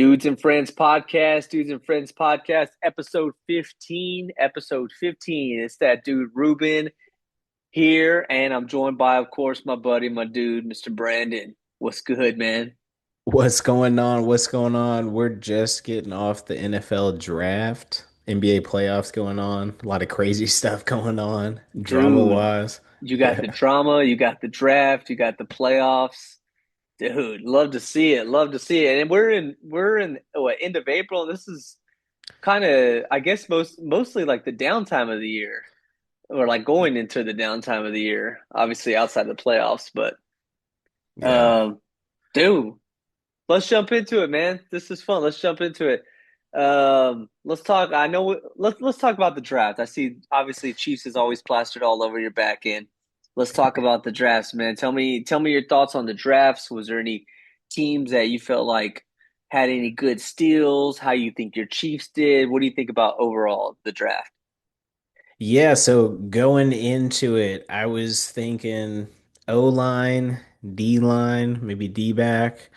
Dudes and Friends podcast, episode 15. Episode 15. It's that dude Ruben here, and I'm joined by, of course, my buddy, my dude, Mr. Brandon. What's good, man? What's going on? What's going on? We're just getting off the NFL draft, NBA playoffs going on, a lot of crazy stuff going on, drama Dude, wise. you got the Yeah. drama, you got the draft, you got the playoffs. Dude, love to see it. Love to see it. And we're in what, end of April, and this is kind of, I guess, mostly like the downtime of the year. Or like going into the downtime of the year, obviously outside the playoffs. But Yeah. um, dude, let's jump into it, man. This is fun. Let's jump into it. Let's talk. I know. Let's talk about the draft. I see. Obviously, Chiefs is always plastered all over your back end. Let's talk about the drafts, man. Tell me your thoughts on the drafts. Was there any teams that you felt like had any good steals? How you think your Chiefs did? What do you think about overall the draft? Yeah, so going into it, I was thinking O-line, D-line, maybe D-back.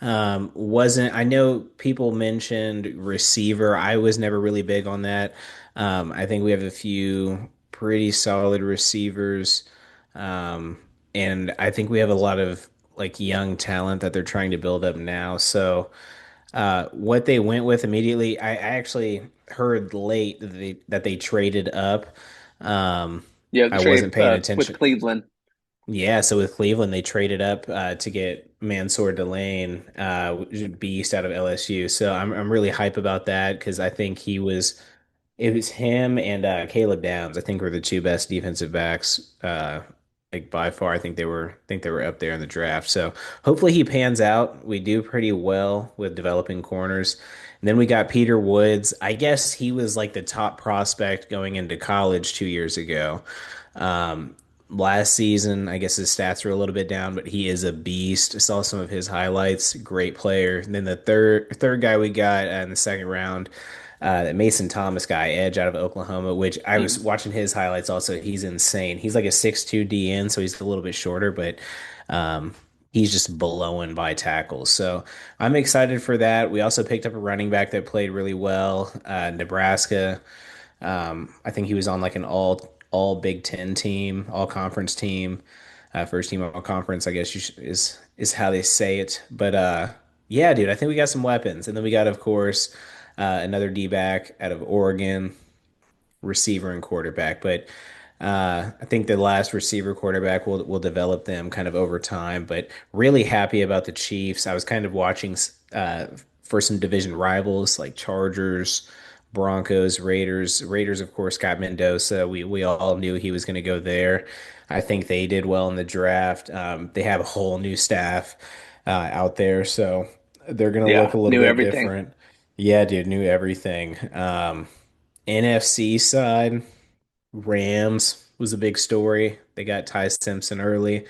Wasn't I know people mentioned receiver. I was never really big on that. I think we have a few pretty solid receivers. Um, and I think we have a lot of like young talent that they're trying to build up now. So what they went with immediately, I actually heard late that they traded up. Um, Yeah, the I trade wasn't paying with attention. Cleveland. Yeah, so with Cleveland, they traded up to get Mansour Delane, beast out of LSU. So I'm really hype about that because I think it was him and Caleb Downs. I think were the two best defensive backs, like by far. I think they were up there in the draft. So hopefully he pans out. We do pretty well with developing corners. And then we got Peter Woods. I guess he was like the top prospect going into college 2 years ago. Um, Last season, I guess his stats were a little bit down, but he is a beast. I saw some of his highlights. Great player. And then the third guy we got in the second round, that Mason Thomas guy, edge out of Oklahoma, which I was Mm. watching his highlights also. He's insane. He's like a 6'2" DN, so he's a little bit shorter, but um, he's just blowing by tackles. So I'm excited for that. We also picked up a running back that played really well, Nebraska. I think he was on like an all Big Ten team, all conference team, first team all conference. I guess is how they say it. But yeah, dude, I think we got some weapons, and then we got, of course, another D back out of Oregon, receiver and quarterback. But I think the last receiver quarterback will develop them kind of over time. But really happy about the Chiefs. I was kind of watching for some division rivals like Chargers, Broncos, Raiders. Raiders, of course, got Mendoza. We all knew he was going to go there. I think they did well in the draft. They have a whole new staff out there, so they're going to look Yeah, a little knew bit everything. different. Yeah, dude, knew everything. NFC side. Rams was a big story. They got Ty Simpson early.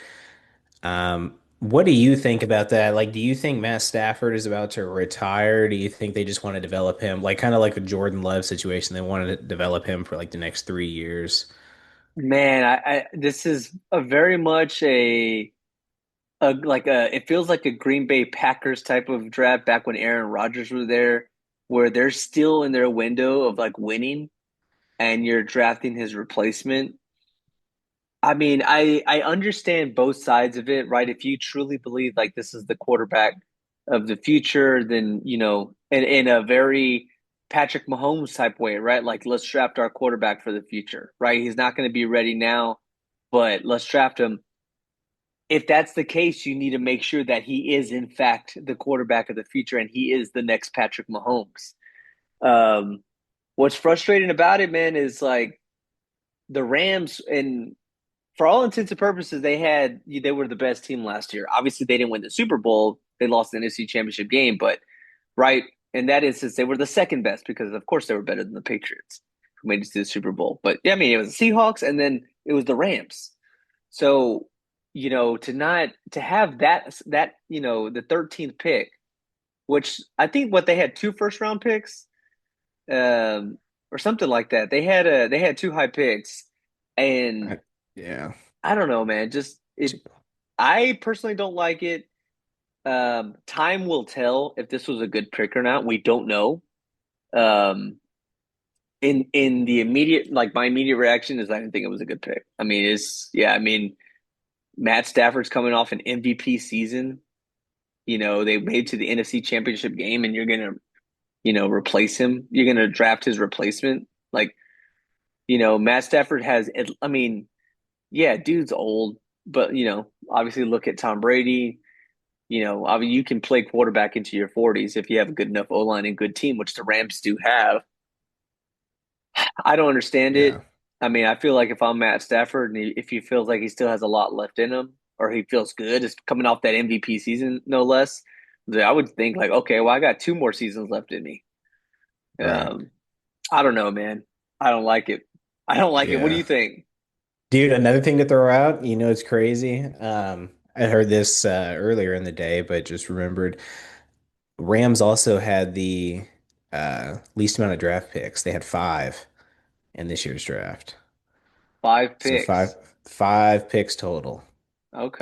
What do you think about that? Like, do you think Matt Stafford is about to retire? Do you think they just want to develop him, like kind of like a Jordan Love situation? They wanted to develop him for like the next 3 years. Man, I this is a very much a like a it feels like a Green Bay Packers type of draft back when Aaron Rodgers was there, where they're still in their window of like winning and you're drafting his replacement. I mean, I understand both sides of it, right? If you truly believe like this is the quarterback of the future, then in a very Patrick Mahomes type way, right? Like let's draft our quarterback for the future, right? He's not going to be ready now, but let's draft him. If that's the case, you need to make sure that he is in fact the quarterback of the future and he is the next Patrick Mahomes. Um, what's frustrating about it, man, is like the Rams, and for all intents and purposes, they were the best team last year. Obviously, they didn't win the Super Bowl; they lost the NFC Championship game. But right in that instance, they were the second best because, of course, they were better than the Patriots, who made it to the Super Bowl. But yeah, I mean, it was the Seahawks, and then it was the Rams. So to have that the 13th pick, which I think what they had two first round picks, or something like that. They had two high picks, and Yeah. I don't know, man. Just it. I personally don't like it. Time will tell if this was a good pick or not. We don't know. Um, in the immediate, like my immediate reaction is I didn't think it was a good pick. I mean, it's yeah. I mean, Matt Stafford's coming off an MVP season. They made to the NFC Championship game, and you're gonna, replace him. You're gonna draft his replacement. Like, Matt Stafford has. I mean, yeah, dude's old, but obviously look at Tom Brady. I mean, you can play quarterback into your 40s if you have a good enough O line and good team, which the Rams do have. I don't understand Yeah. it. I mean, I feel like if I'm Matt Stafford and if he feels like he still has a lot left in him, or he feels good, is coming off that MVP season, no less, then I would think like, okay, well, I got two more seasons left in me. Right. Um, I don't know, man. I don't like it. I don't like it. What do Yeah. you think? Dude, another thing to throw out, it's crazy. I heard this earlier in the day, but just remembered Rams also had the least amount of draft picks. They had five in this year's draft. Five So five picks. five picks total.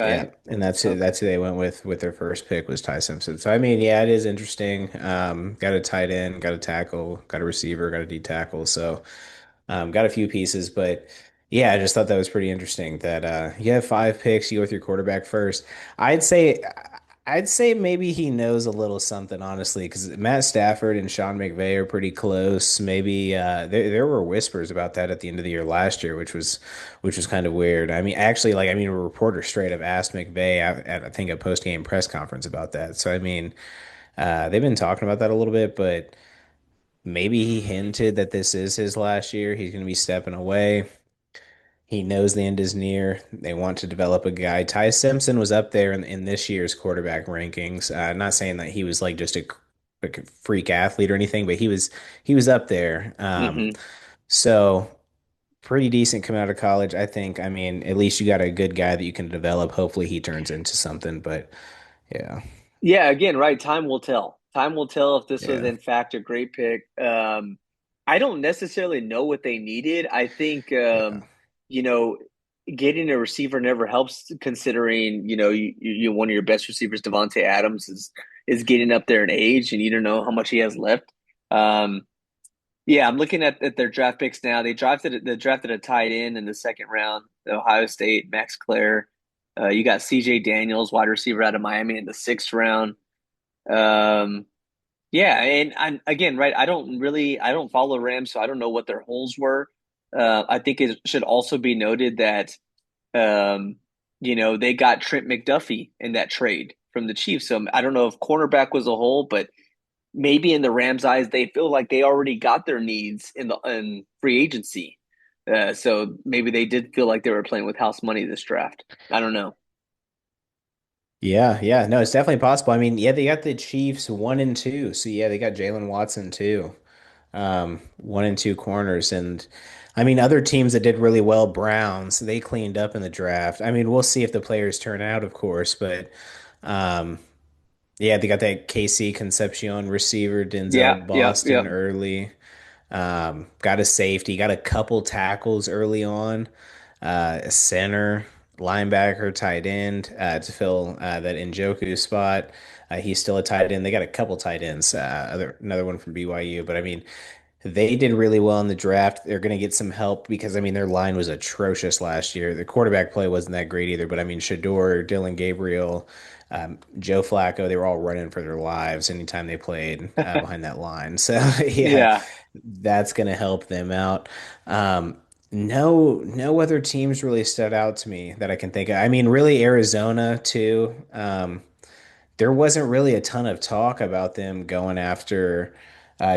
Yeah, Okay. and that's who Okay. that's who they went with their first pick was Ty Simpson. So I mean, yeah, it is interesting. Got a tight end, got a tackle, got a receiver, got a D tackle. So got a few pieces, but yeah, I just thought that was pretty interesting that you have five picks, you go with your quarterback first. I'd say I'd say maybe he knows a little something, honestly, because Matt Stafford and Sean McVay are pretty close. Maybe there were whispers about that at the end of the year last year, which was kind of weird. I mean, actually, like I mean, a reporter straight up asked McVay at I think a post game press conference about that. So I mean, they've been talking about that a little bit, but. Maybe he hinted that this is his last year. He's going to be stepping away. He knows the end is near. They want to develop a guy. Ty Simpson was up there in this year's quarterback rankings. Not saying that he was like just a freak athlete or anything, but he was up there. Hmm. So pretty decent coming out of college, I think. I mean, at least you got a good guy that you can develop. Hopefully, he turns into something. But yeah, Yeah, again, right. Time will tell. Time will tell if this was yeah, in fact a great pick. I don't necessarily know what they needed. I think yeah. you know, getting a receiver never helps considering, one of your best receivers, Devontae Adams, is getting up there in age and you don't know how much he has left. Um, yeah, I'm looking at their draft picks now. They drafted a tight end in the second round, Ohio State, Max Clare. You got CJ Daniels, wide receiver out of Miami in the sixth round. Um, yeah, and again, right, I don't follow Rams, so I don't know what their holes were. I think it should also be noted that um, they got Trent McDuffie in that trade from the Chiefs. So I don't know if cornerback was a hole, but maybe in the Rams' eyes, they feel like they already got their needs in free agency. So maybe they did feel like they were playing with house money this draft. I don't know. Yeah, yeah. No, it's definitely possible. I mean, yeah, they got the Chiefs 1 and 2. So yeah, they got Jalen Watson too. 1 and 2 corners. And I mean, other teams that did really well, Browns, they cleaned up in the draft. I mean, we'll see if the players turn out, of course, but um, yeah, they got that KC Concepcion receiver, Yeah, Denzel yep, Boston yep. early. Got a safety, got a couple tackles early on, a center, linebacker, tight end to fill that Njoku spot. He's still a tight end. They got a couple tight ends, another one from BYU. But I mean, they did really well in the draft. They're going to get some help because I mean their line was atrocious last year. The quarterback play wasn't that great either. But I mean Shador, Dylan Gabriel, Joe Flacco, they were all running for their lives anytime they played behind that line. So yeah, Yeah. that's going to help them out. No other teams really stood out to me that I can think of. I mean, really Arizona too. There wasn't really a ton of talk about them going after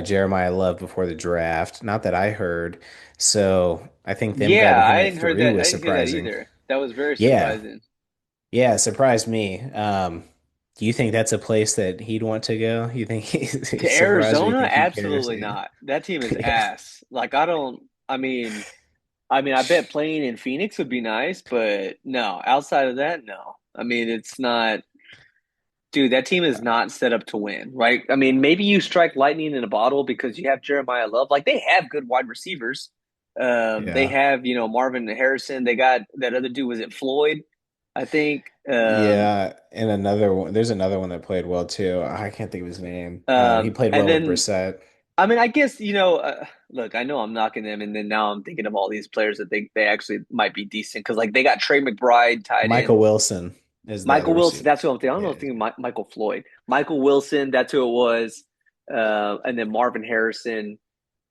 Jeremiah Love before the draft. Not that I heard. So I think them Yeah, grabbing him I at didn't heard three that. I was didn't hear that surprising. either. That was very Yeah, surprising. yeah, it surprised me. Do you think that's a place that he'd want to go? You think To he's surprised, or you Arizona, think he cares? absolutely Yeah, not. That team is yeah, ass. Like I don't. I mean, I bet playing in Phoenix would be nice, but no. Outside of that, no. I mean, it's not. Dude, that team is not set up to win, right? I mean, maybe you strike lightning in a bottle because you have Jeremiah Love. Like they have good wide receivers. They yeah, have, Marvin Harrison. They got that other dude. Was it Floyd? I think. Yeah, and another one. There's another one that played well too. I can't think of his name. He played And well with then Brissett. I mean, I guess look, I know I'm knocking them, and then now I'm thinking of all these players that they actually might be decent because like they got Trey McBride tied in, Michael Wilson is the other Michael Wilson. receiver. That's what I'm thinking. I don't know if Yeah, I'm thinking Michael Floyd, Michael Wilson. That's who it was, and then Marvin Harrison,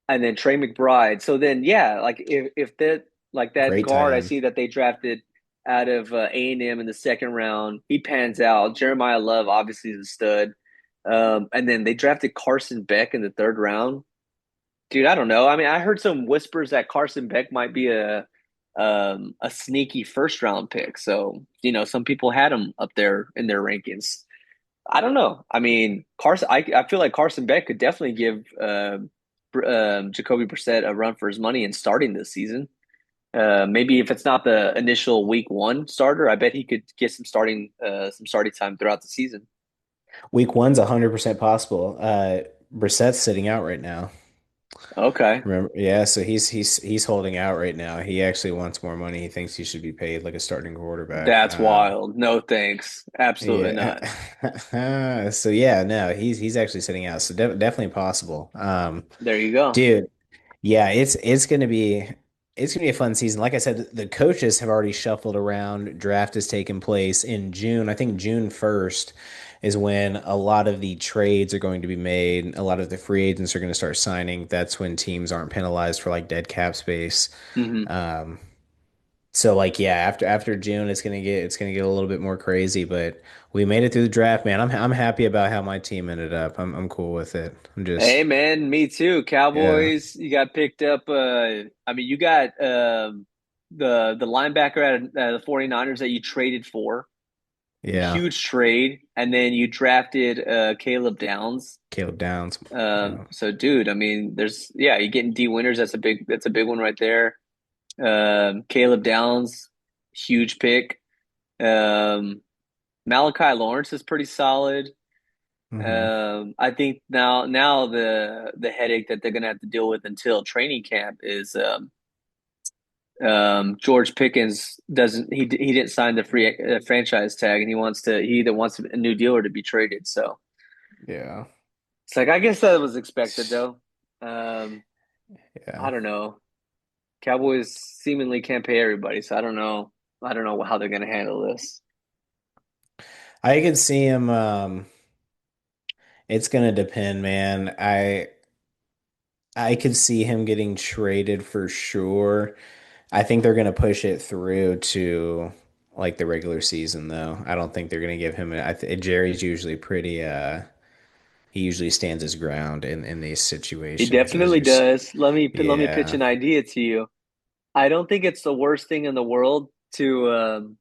and then Trey McBride. So then, yeah, like if that like that great tight guard I end. see that they drafted out of A&M in the second round, he pans out. Jeremiah Love obviously is a stud, and then they drafted Carson Beck in the third round. Dude, I don't know. I mean, I heard some whispers that Carson Beck might be a sneaky first round pick. So, some people had him up there in their rankings. I don't know. I mean, I feel like Carson Beck could definitely give Jacoby Brissett a run for his money in starting this season. Maybe if it's not the initial week one starter, I bet he could get some starting time throughout the season. Week one's 100% possible. Brissett's sitting out right now. Okay. Remember? Yeah, so he's holding out right now. He actually wants more money. He thinks he should be paid like a starting quarterback. That's wild. No thanks. Absolutely not. Yeah. So yeah, no, he's actually sitting out. So definitely possible. There you go. Dude, yeah, it's gonna be a fun season. Like I said, the coaches have already shuffled around. Draft has taken place in June. I think June 1st is when a lot of the trades are going to be made. A lot of the free agents are going to start signing. That's when teams aren't penalized for like dead cap space. Hmm. Um, so like yeah, after June, it's gonna get a little bit more crazy. But we made it through the draft, man. I'm happy about how my team ended up. I'm cool with it. I'm Hey just man, me too. yeah, Cowboys, you got picked up I mean you got the linebacker at the 49ers that you traded for. yeah. Huge trade. And then you drafted Caleb Downs. Caleb Downs. Yeah. So dude, I mean you're getting D Winters, that's a big one right there. Caleb Downs, huge pick. Um Malachi Lawrence is pretty solid. Hmm. I think now the headache that they're gonna have to deal with until training camp is George Pickens doesn't he didn't sign the free franchise tag, and he either wants a new deal or to be traded. So Yeah. it's like I guess that was expected though. Um, Yeah. I don't know. Cowboys seemingly can't pay everybody, so I don't know. I don't know how they're gonna handle this. I can see him it's gonna depend, man. I could see him getting traded for sure. I think they're gonna push it through to like the regular season though. I don't think they're gonna give him Jerry's usually pretty he usually stands his ground in these He situations as definitely you're does. Let me pitch yeah. an idea to you. I don't think it's the worst thing in the world to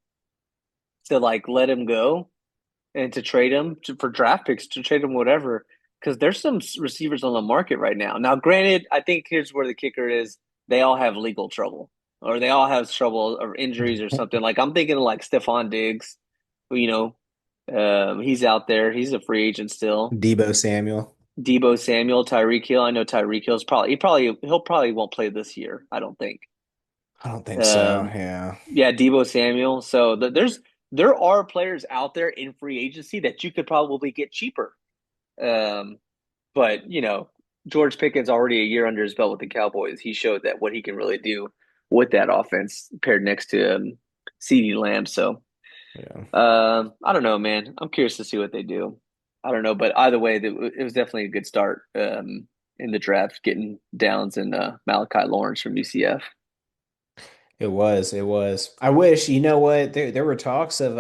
like let him go and to trade him for draft picks, to trade him whatever, because there's some receivers on the market right now. Now, granted, I think here's where the kicker is: they all have legal trouble, or they all have trouble or injuries or something. Like I'm thinking of like Stephon Diggs, who he's out there, he's a free agent still. Debo Samuel. Debo Samuel, Tyreek Hill. I know Tyreek Hill's he'll probably won't play this year. I don't think. I don't think so. Um, Yeah. yeah, Debo Samuel. So there are players out there in free agency that you could probably get cheaper. Um, but George Pickens already a year under his belt with the Cowboys. He showed that what he can really do with that offense paired next to CeeDee Lamb. So Yeah. I don't know, man. I'm curious to see what they do. I don't know, but either way, it was definitely a good start in the draft, getting Downs and Malachi Lawrence from UCF. It was. It was. I wish, you know what? There were talks of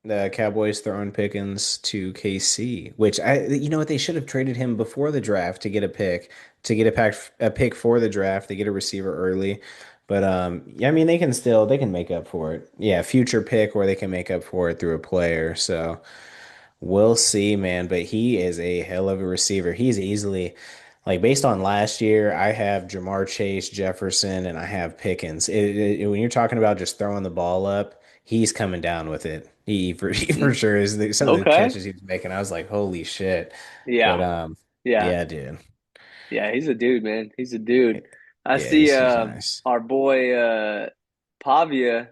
the Cowboys throwing Pickens to KC, which you know what, they should have traded him before the draft to get a pick, to get a pick for the draft, to get a receiver early. But yeah, I mean they can make up for it. Yeah, future pick, or they can make up for it through a player. So we'll see, man. But he is a hell of a receiver. He's easily, like, based on last year, I have Jamar Chase, Jefferson, and I have Pickens. When you're talking about just throwing the ball up, he's coming down with it. He for Mm, sure is. Some of the okay. catches he was making, I was like, holy shit. But Yeah. Yeah. yeah, dude. Yeah, he's a dude, man. He's a dude. I Yeah, see he's nice. our boy Pavia.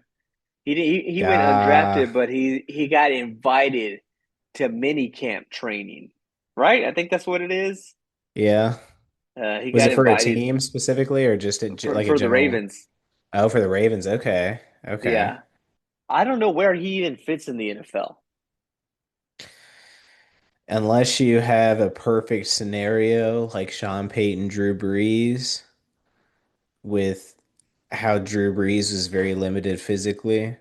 He went Ah, undrafted, but he got invited to mini camp training, right? I think that's what it is. yeah. He Was got it for a invited team specifically or just like a for the general? Ravens. Oh, for the Ravens. Okay. Okay. Yeah, I don't know where he even fits in the NFL. Unless you have a perfect scenario like Sean Payton, Drew Brees, with how Drew Brees was very limited physically,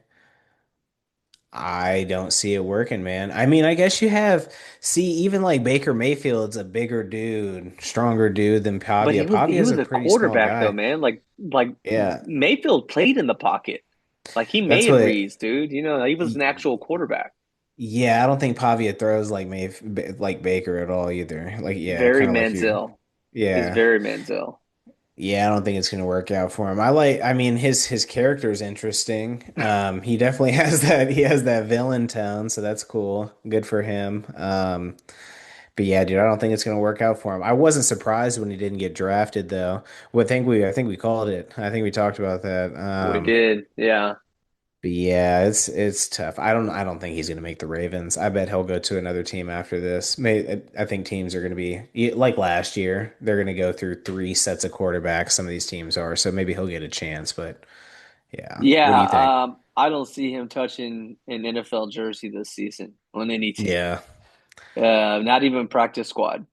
I don't see it working, man. I mean, I guess you have, see, even like Baker Mayfield's a bigger dude, stronger dude than But Pavia. he Pavia's was a a pretty small quarterback though, guy. man. Like Yeah, Mayfield played in the pocket. Like he that's made what. reads, dude. You know, he was an actual quarterback. Yeah, I don't think Pavia throws like like Baker at all either. Like, yeah, Very kind of like you. Manziel. Is Yeah. very Manziel. Yeah, I don't think it's gonna work out for him. I mean his character is interesting. He definitely has that villain tone, so that's cool. Good for him. But yeah, dude, I don't think it's gonna work out for him. I wasn't surprised when he didn't get drafted though. I think we called it. I think we talked about that. We did, yeah. But yeah, it's tough. I don't think he's gonna make the Ravens. I bet he'll go to another team after this. I think teams are gonna be like last year. They're gonna go through three sets of quarterbacks. Some of these teams are, so maybe he'll get a chance. But yeah, what do you think? Yeah, I don't see him touching an NFL jersey this season on any team. Yeah. Not even practice squad.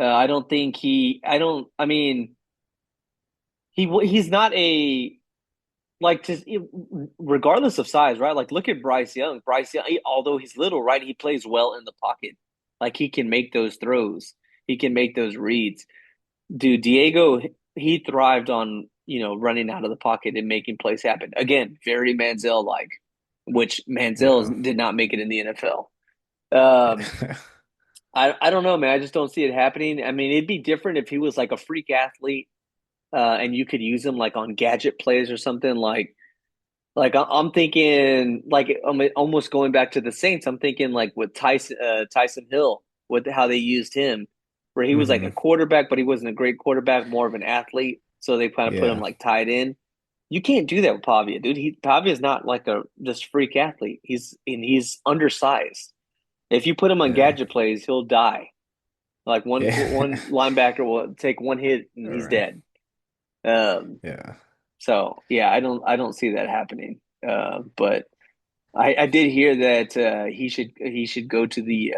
I don't think he. I don't. I mean, he's not a like just regardless of size, right? Like look at Bryce Young. Bryce Young, although he's little, right? He plays well in the pocket. Like he can make those throws. He can make those reads. Dude, Diego, he thrived on, running out of the pocket and making plays happen. Again, very Manziel like, which Yeah. Manziel did not make it in the NFL. Um, I don't know, man. I just don't see it happening. I mean, it'd be different if he was like a freak athlete, and you could use him like on gadget plays or something I'm thinking like I'm almost going back to the Saints. I'm thinking like with Tyson Hill, with how they used him, where he was like a hmm quarterback, but he wasn't a great quarterback, more of an athlete. So they kind of put him Yeah. like tied in. You can't do that with Pavia, dude. Pavia is not like a just freak athlete. He's undersized. If you put him on Yeah. gadget plays, he'll die. Like one Yeah. linebacker will take one hit and All he's right. dead. Um, Yeah. so yeah, I don't see that happening. But I did hear that he should go to the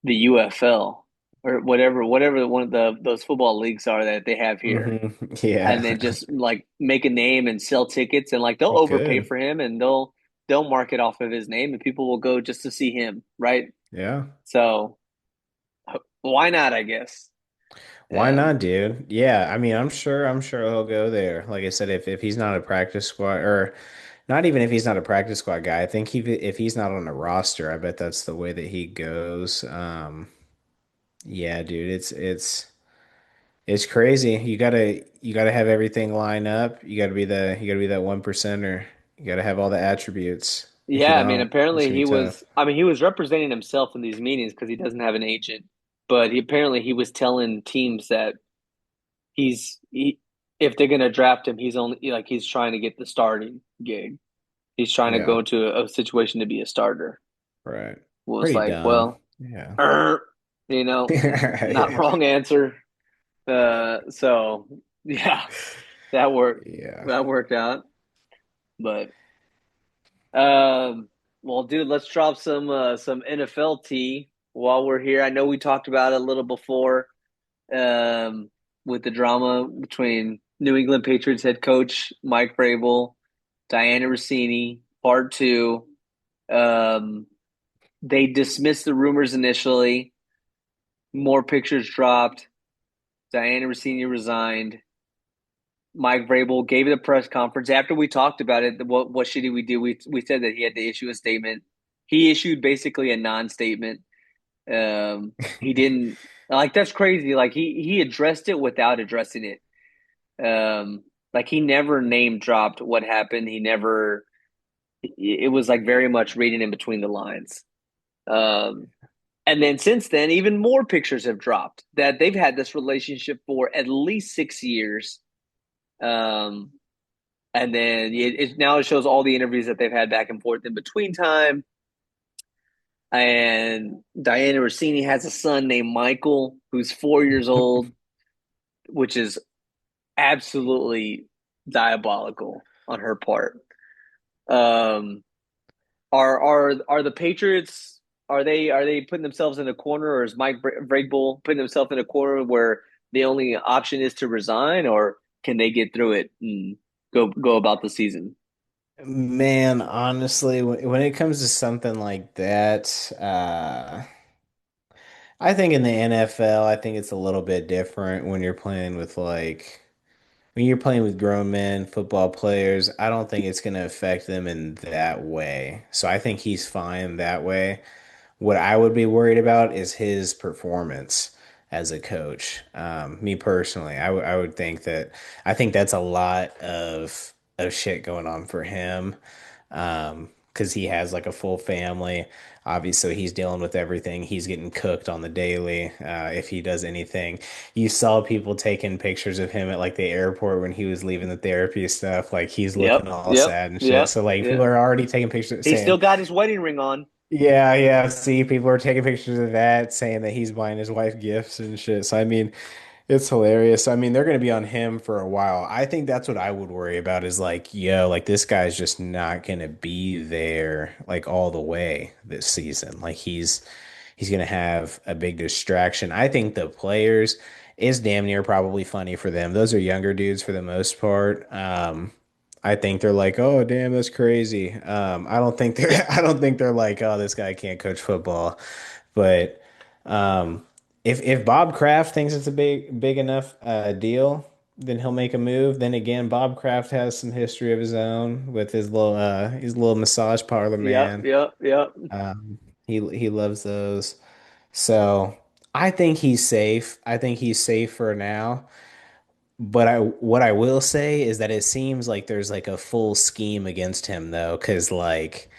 UFL or whatever one of those football leagues are that they have here, and then Yeah. just like make a name and sell tickets, and like they'll He overpay could. for him, and they'll mark it off of his name, and people will go just to see him, right? Yeah. So why not? I guess. Why Um, not, dude? Yeah, I mean, I'm sure he'll go there. Like I said, if he's not a practice squad, or not even if he's not a practice squad guy, I think if he's not on the roster, I bet that's the way that he goes. Yeah, dude, it's crazy. You gotta have everything line up. You gotta be that 1%er. You gotta have all the attributes. If you yeah, I mean, don't, it's apparently gonna be he tough. was. I mean, he was representing himself in these meetings because he doesn't have an agent. But he was telling teams that he if they're gonna draft him, he's only like he's trying to get the starting gig. He's trying to Yeah, go into a situation to be a starter. right. Well, it's Pretty like, dumb. well, Yeah. er, you know, not Yeah. wrong answer. So yeah, that worked. Yeah. That worked out. But um, well, dude, let's drop some NFL tea while we're here. I know we talked about it a little before, um, with the drama between New England Patriots head coach Mike Vrabel, Diana Rossini, part two. Um, they dismissed the rumors initially. More pictures dropped. Diana Rossini resigned. Mike Vrabel gave it a press conference after we talked about it. What should we do? We said that he had to issue a statement. He issued basically a non-statement. He didn't like that's crazy. Like he addressed it without addressing it. Like he never name dropped what happened. He never. It was like very much reading in between the lines. Um, and then since then, even more pictures have dropped that they've had this relationship for at least 6 years. Um, And then now it shows all the interviews that they've had back and forth in between time. And Diana Rossini has a son named Michael who's 4 years old, which is absolutely diabolical on her part. Um, are the Patriots, are they putting themselves in a corner, or is Mike Vrabel putting himself in a corner where the only option is to resign, or can they get through it and go about the season? Man, honestly, when it comes to something like that, I think in the NFL, I think it's a little bit different when you're playing with like when you're playing with grown men, football players. I don't think it's going to affect them in that way. So I think he's fine that way. What I would be worried about is his performance as a coach. Me personally, I would think that I think that's a lot of shit going on for him. Because he has like a full family. Obviously, he's dealing with everything. He's getting cooked on the daily. If he does anything, you saw people taking pictures of him at like the airport when he was leaving the therapy stuff. Like he's looking Yep, all yep, sad and shit. yep, So like people yep. are already taking pictures He saying, still got his wedding ring on. yeah, yeah. See, people are taking pictures of that, saying that he's buying his wife gifts and shit. So I mean, it's hilarious. I mean, they're going to be on him for a while. I think that's what I would worry about is like, yo, like this guy's just not going to be there like all the way this season. Like he's going to have a big distraction. I think the players is damn near probably funny for them. Those are younger dudes for the most part. I think they're like, oh, damn, that's crazy. I don't think they're I don't think they're like, oh, this guy can't coach football. But um if Bob Kraft thinks it's a big enough deal, then he'll make a move. Then again, Bob Kraft has some history of his own with his little massage parlor Yep, man. yep, yep. Um, he loves those. So I think he's safe. I think he's safe for now. But what I will say is that it seems like there's like a full scheme against him though, because like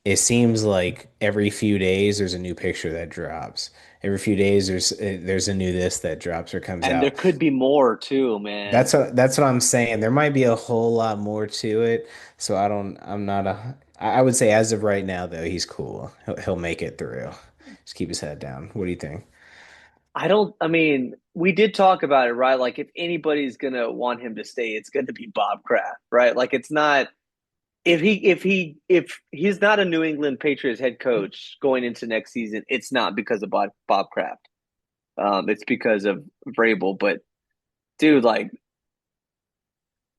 it seems like every few days there's a new picture that drops. Every few days there's a new this that drops or comes And there out. could be more too, man. That's what I'm saying. There might be a whole lot more to it. So I'm not I would say as of right now though, he's cool. He'll make it through. Just keep his head down. What do you think? I mean, we did talk about it, right? Like, if anybody's gonna want him to stay, it's gonna be Bob Kraft, right? Like, it's not, if he's not a New England Patriots head coach going into next season, it's not because of Bob Kraft. It's because of Vrabel. But dude, like,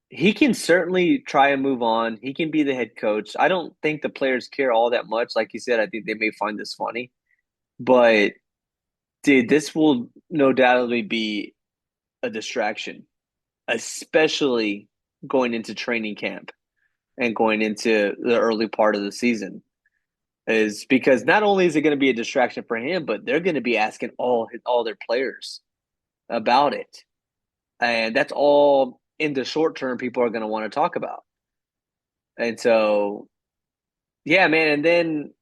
he can certainly try and move on. He can be the head coach. I don't think the players care all that much. Like you said, I think they may find this funny, but dude, this will no doubtly be a distraction, especially going into training camp and going into the early part of the season. Is because not only is it going to be a distraction for him, but they're going to be asking all their players about it, and that's all in the short term people are going to want to talk about. And so, yeah, man.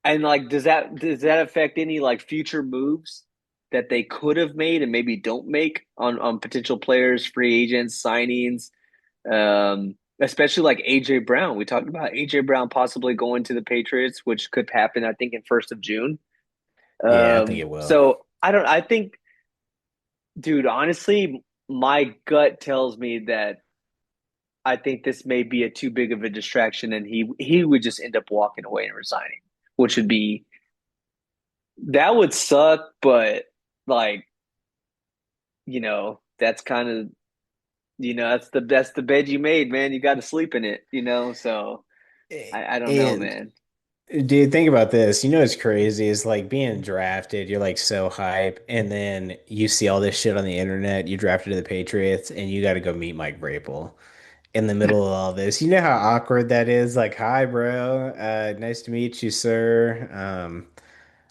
And like, does that affect any like future moves that they could have made and maybe don't make on potential players, free agents, signings? Especially like AJ Brown. We talked about AJ Brown possibly going to the Patriots, which could happen, I think, in June 1st. Yeah, I think it will. So I don't. I think, dude. Honestly, my gut tells me that I think this may be a too big of a distraction, and he would just end up walking away and resigning, which would be that would suck. But like, that's kind of that's the bed you made, man. You got to sleep in it, So I don't know, And man. dude, think about this. You know what's crazy is like being drafted, you're like so hype, and then you see all this shit on the internet. You drafted to the Patriots, and you got to go meet Mike Vrabel in the middle of all this. You know how awkward that is? Like, hi, bro. Nice to meet you, sir.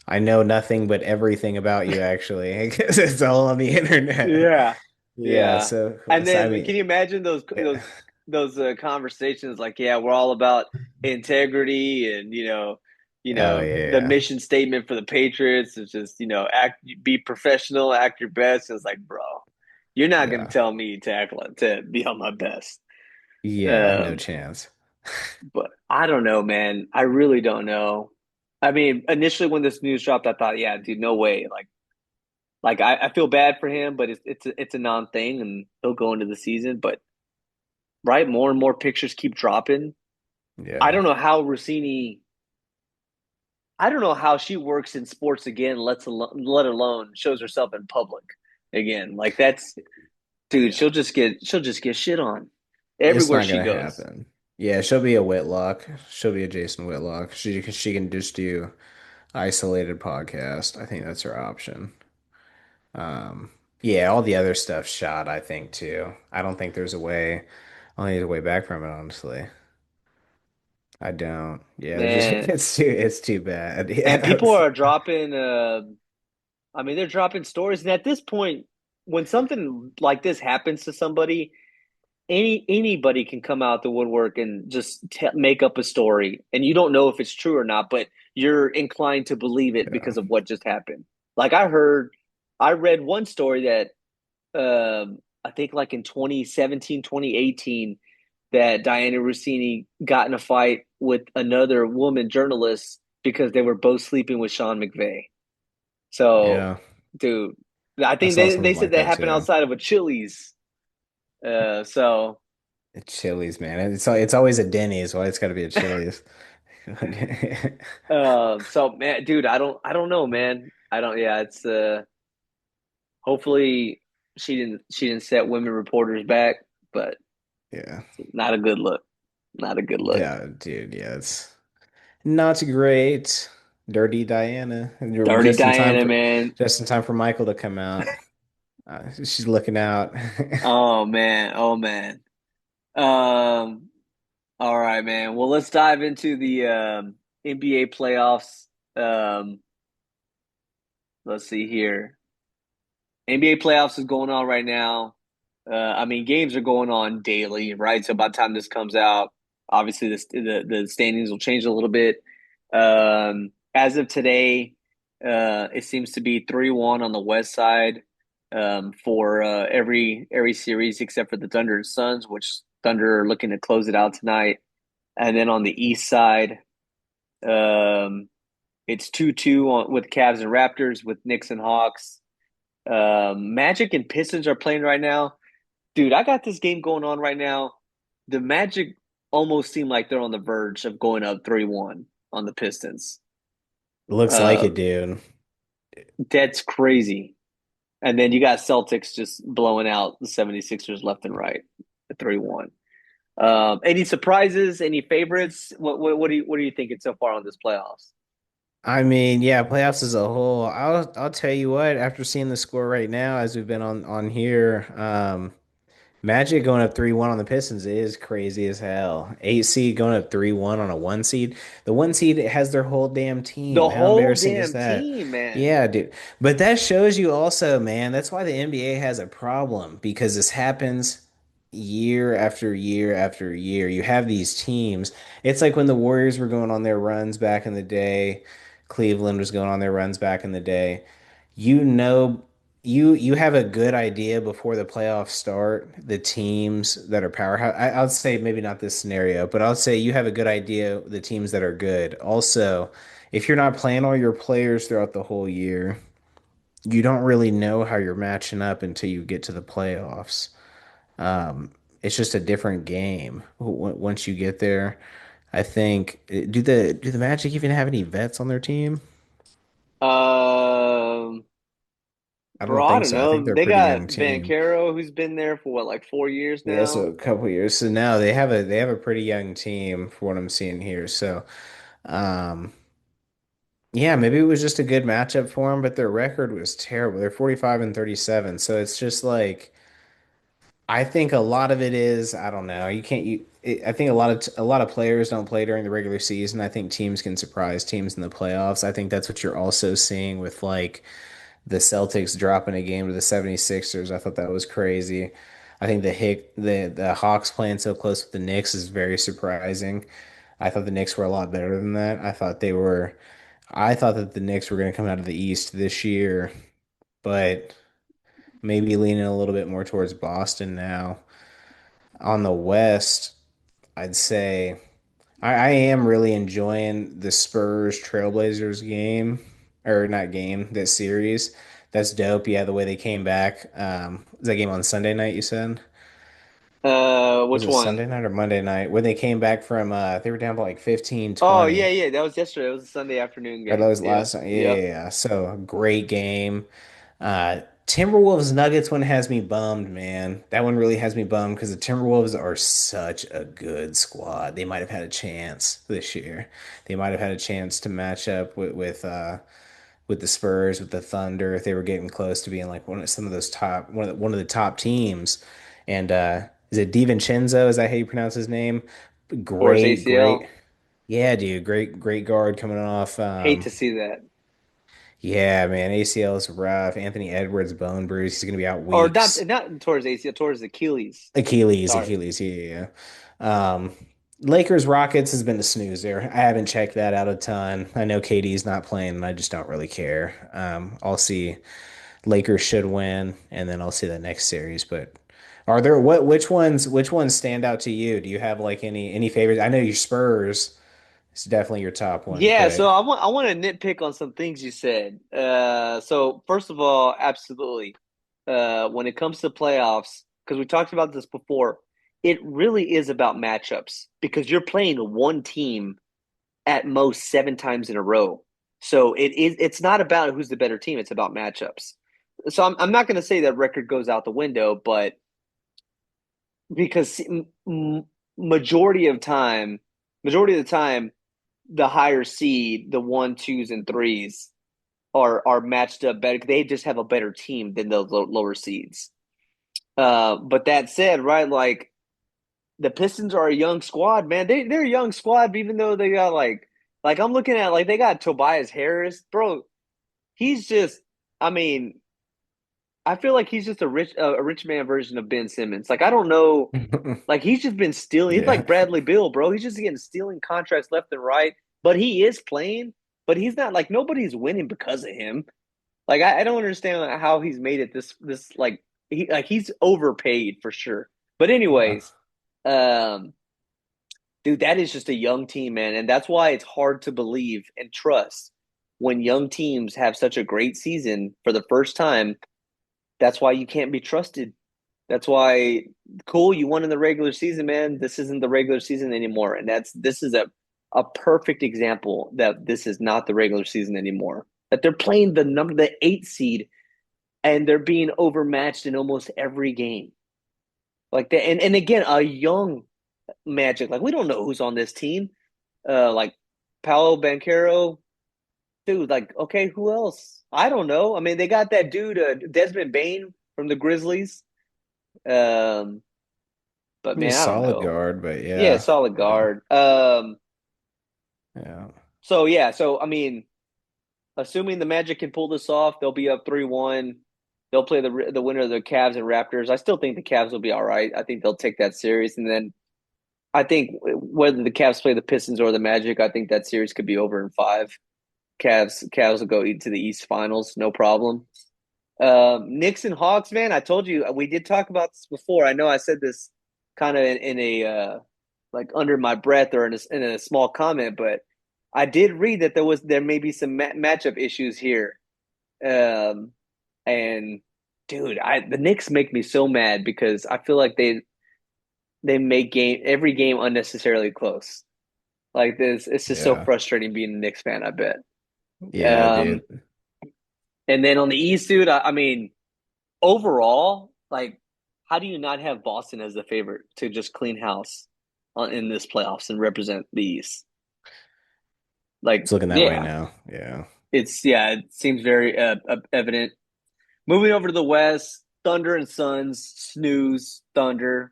I know nothing but everything about you, actually, because it's all on the internet. Yeah, Yeah, yeah. And so I then can mean, you imagine those yeah. conversations like, yeah, we're all about integrity and Oh the yeah. mission statement for the Patriots is just act, be professional, act your best. It's like, bro. You're not going to Yeah. tell me to be on my best. Yeah, no Um, chance. but I don't know, man. I really don't know. I mean, initially when this news dropped, I thought, yeah, dude, no way. Like I feel bad for him, but it's a non thing, and he'll go into the season. But right, more and more pictures keep dropping. I Yeah. don't know how Rossini. I don't know how she works in sports again. Let alone shows herself in public again. Like that's dude. Yeah. She'll just get shit on It's everywhere not she gonna goes. happen. Yeah, she'll be a Whitlock. She'll be a Jason Whitlock. She can just do isolated podcast. I think that's her option. Um, yeah, all the other stuff's shot, I think too. I don't think there's a way. I don't think there's a way back from it, honestly. I don't. Yeah, there's just Man, it's too bad. and Yeah. people are dropping. I mean, they're dropping stories, and at this point, when something like this happens to somebody, anybody can come out the woodwork and just make up a story, and you don't know if it's true or not, but you're inclined to believe it Yeah. because of what just happened. Like I read one story that I think like in 2017, 2018, that Diana Rossini got in a fight with another woman journalist because they were both sleeping with Sean McVay. So, Yeah. dude, I I think saw they something said like that that happened too. outside of a Chili's. So It's Chili's, man. It's always a Denny's. Why it's got to be a Chili's? so man, dude, I don't know, man. I don't. Yeah, it's hopefully she didn't set women reporters back, but Yeah. not a good look. Not a good look. Yeah, dude. Yeah, it's not great. Dirty Diana. And you're Dirty Diana, man. just in time for Michael to come out. She's looking out. Oh man. Oh man. Um. All right, man. Well, let's dive into the NBA playoffs. Um. Let's see here. NBA playoffs is going on right now. I mean, games are going on daily, right? So by the time this comes out, obviously the standings will change a little bit. As of today, it seems to be 3-1 on the West side for every series except for the Thunder and Suns, which Thunder are looking to close it out tonight. And then on the East side, um, it's 2-2 with Cavs and Raptors, with Knicks and Hawks. Magic and Pistons are playing right now. Dude, I got this game going on right now. The Magic almost seem like they're on the verge of going up 3-1 on the Pistons. Looks like Uh, it, dude. that's crazy. And then you got Celtics just blowing out the 76ers left and right at 3-1. Any surprises, any favorites? What are you thinking so far on this playoffs? I mean, yeah, playoffs as a whole. I'll tell you what, after seeing the score right now, as we've been on here, Magic going up 3-1 on the Pistons is crazy as hell. Eight seed going up 3-1 on a one seed. The one seed has their whole damn The team. How whole embarrassing is damn that? team, man. Yeah, dude. But that shows you also, man, that's why the NBA has a problem because this happens year after year after year. You have these teams. It's like when the Warriors were going on their runs back in the day, Cleveland was going on their runs back in the day. You know you have a good idea before the playoffs start, the teams that are powerhouse. I'll say maybe not this scenario, but I'll say you have a good idea the teams that are good. Also, if you're not playing all your players throughout the whole year, you don't really know how you're matching up until you get to the playoffs. It's just a different game once you get there. I think do the Magic even have any vets on their team? Um, I Bro, don't I think don't so. I think know. they're a They pretty got young team. Bancaro, who's been there for what, like 4 years Yeah, so now. a couple years. So now they have a pretty young team for what I'm seeing here. So, um, yeah, maybe it was just a good matchup for them, but their record was terrible. They're 45 and 37. So it's just like I think a lot of it is I don't know. You can't you. I think a lot of players don't play during the regular season. I think teams can surprise teams in the playoffs. I think that's what you're also seeing with like the Celtics dropping a game to the 76ers. I thought that was crazy. I think the Hawks playing so close with the Knicks is very surprising. I thought the Knicks were a lot better than that. I thought that the Knicks were going to come out of the East this year, but maybe leaning a little bit more towards Boston now. On the West, I'd say I am really enjoying the Spurs Trailblazers game, or not game, that series. That's dope. Yeah, the way they came back. Was that game on Sunday night, you said? Was Which it one? Sunday night or Monday night? When they came back from they were down by like 15, Oh yeah, 20. yeah. That was yesterday. It was a Sunday afternoon Or that game. was Yep, last night. Yeah, yep. yeah, yeah. So great game. Timberwolves Nuggets one has me bummed, man. That one really has me bummed because the Timberwolves are such a good squad. They might have had a chance this year. They might have had a chance to match up with the Spurs, with the Thunder, if they were getting close to being like one of some of those top one of the top teams. And is it DiVincenzo? Is that how you pronounce his name? Towards Great, great. ACL. Yeah, dude, great guard coming off. Hate to see that. Yeah, man, ACL is rough. Anthony Edwards bone bruise. He's gonna be out Or not, weeks. not towards ACL, towards Achilles. Sorry. Achilles. Yeah, yeah, yeah. Lakers Rockets has been a snoozer. I haven't checked that out a ton. I know KD's not playing, and I just don't really care. I'll see Lakers should win, and then I'll see the next series. But are there which ones stand out to you? Do you have like any favorites? I know your Spurs is definitely your top one, Yeah, but so I want to nitpick on some things you said. So first of all, absolutely. When it comes to playoffs, because we talked about this before, it really is about matchups because you're playing one team at most 7 times in a row. So it's not about who's the better team, it's about matchups. So I'm not going to say that record goes out the window, but because majority of time, majority of the time, the higher seed, the one, twos, and threes are matched up better. They just have a better team than the lower seeds. But that said, right, like the Pistons are a young squad, man. They're a young squad, even though they got like I'm looking at like they got Tobias Harris, bro. He's just, I mean, I feel like he's just a rich man version of Ben Simmons. Like I don't know, like he's just been stealing. He's yeah. like Bradley Beal, bro. He's just getting stealing contracts left and right. But he is playing. But he's not like nobody's winning because of him. Like I don't understand how he's made it this he's overpaid for sure. But Uh, anyways, um, dude, that is just a young team, man, and that's why it's hard to believe and trust when young teams have such a great season for the first time. That's why you can't be trusted. That's why cool, you won in the regular season, man. This isn't the regular season anymore. And this is a perfect example that this is not the regular season anymore. That they're playing the 8 seed and they're being overmatched in almost every game. Like that and again, a young Magic. Like we don't know who's on this team. Like Paolo Banchero, dude, like, okay, who else? I don't know. I mean, they got that dude, Desmond Bain from the Grizzlies. Um, but he's a man, I don't solid know. guard, but Yeah, yeah. solid Yeah. guard. Yeah. So yeah, so I mean, assuming the Magic can pull this off, they'll be up 3-1. They'll play the winner of the Cavs and Raptors. I still think the Cavs will be all right. I think they'll take that series, and then I think whether the Cavs play the Pistons or the Magic, I think that series could be over in 5. Cavs will go to the East Finals, no problem. Knicks and Hawks, man. I told you we did talk about this before. I know I said this kind of in a like under my breath or in a small comment, but I did read that there may be some matchup issues here. Um, and dude, the Knicks make me so mad because I feel like they make every game unnecessarily close. Like this, it's just so Yeah. frustrating being a Knicks fan. I bet. Yeah, Um, dude. and then on the East, dude, I mean, overall, like, how do you not have Boston as the favorite to just clean house in this playoffs and represent the East? Like, It's looking that way yeah, now. Yeah. it seems very evident. Moving over to the West, Thunder and Suns, snooze, Thunder,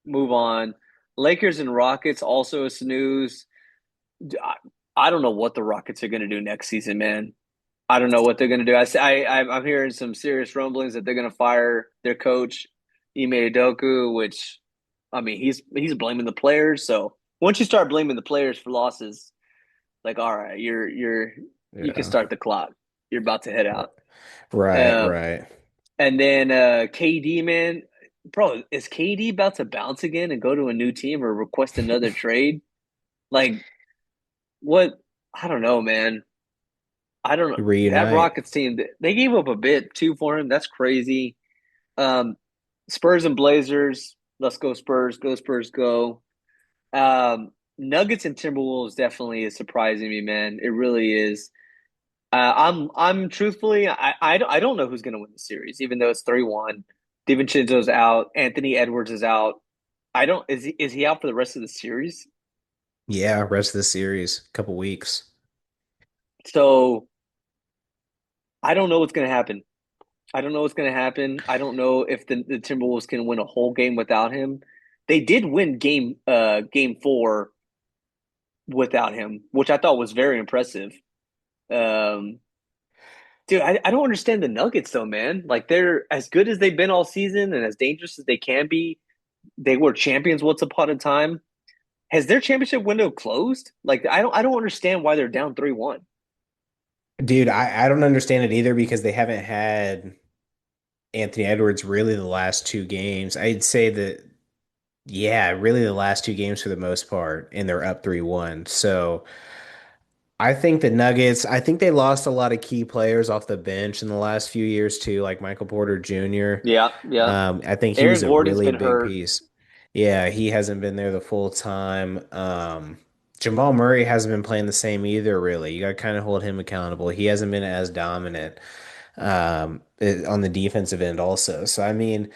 move on. Lakers and Rockets, also a snooze. I, I don't know what the Rockets are going to do next season, man. I don't know what they're going to do. I'm hearing some serious rumblings that they're going to fire their coach, Ime Udoka, which I mean he's blaming the players. So once you start blaming the players for losses, like all right, you can Yeah. start the clock. You're about to head out. Right, Um, right. And then KD, man, bro, is KD about to bounce again and go to a new team or request another trade? Like what? I don't know, man. I don't know. That Reunite. Rockets team, they gave up a bit too for him. That's crazy. Um, Spurs and Blazers. Let's go Spurs. Go Spurs. Go. Nuggets and Timberwolves definitely is surprising me, man. It really is. I'm truthfully, I don't know who's going to win the series, even though it's 3-1. DiVincenzo's out. Anthony Edwards is out. I don't, is he out for the rest of the series? Yeah, rest of the series, couple weeks. So I don't know what's going to happen. I don't know what's going to happen. I don't know if the Timberwolves can win a whole game without him. They did win game four without him, which I thought was very impressive. Um, Dude, I don't understand the Nuggets though, man. Like they're as good as they've been all season and as dangerous as they can be. They were champions once upon a time. Has their championship window closed? Like I don't understand why they're down 3-1. Dude, I don't understand it either because they haven't had Anthony Edwards really the last two games. I'd say that, yeah, really the last two games for the most part, and they're up 3-1. So I think the Nuggets, I think they lost a lot of key players off the bench in the last few years too, like Michael Porter Jr. Yeah, yeah. I think he was Aaron a Gordon's really been big hurt. piece. Yeah, he hasn't been there the full time. Jamal Murray hasn't been playing the same either, really. You got to kind of hold him accountable. He hasn't been as dominant on the defensive end also. So I mean,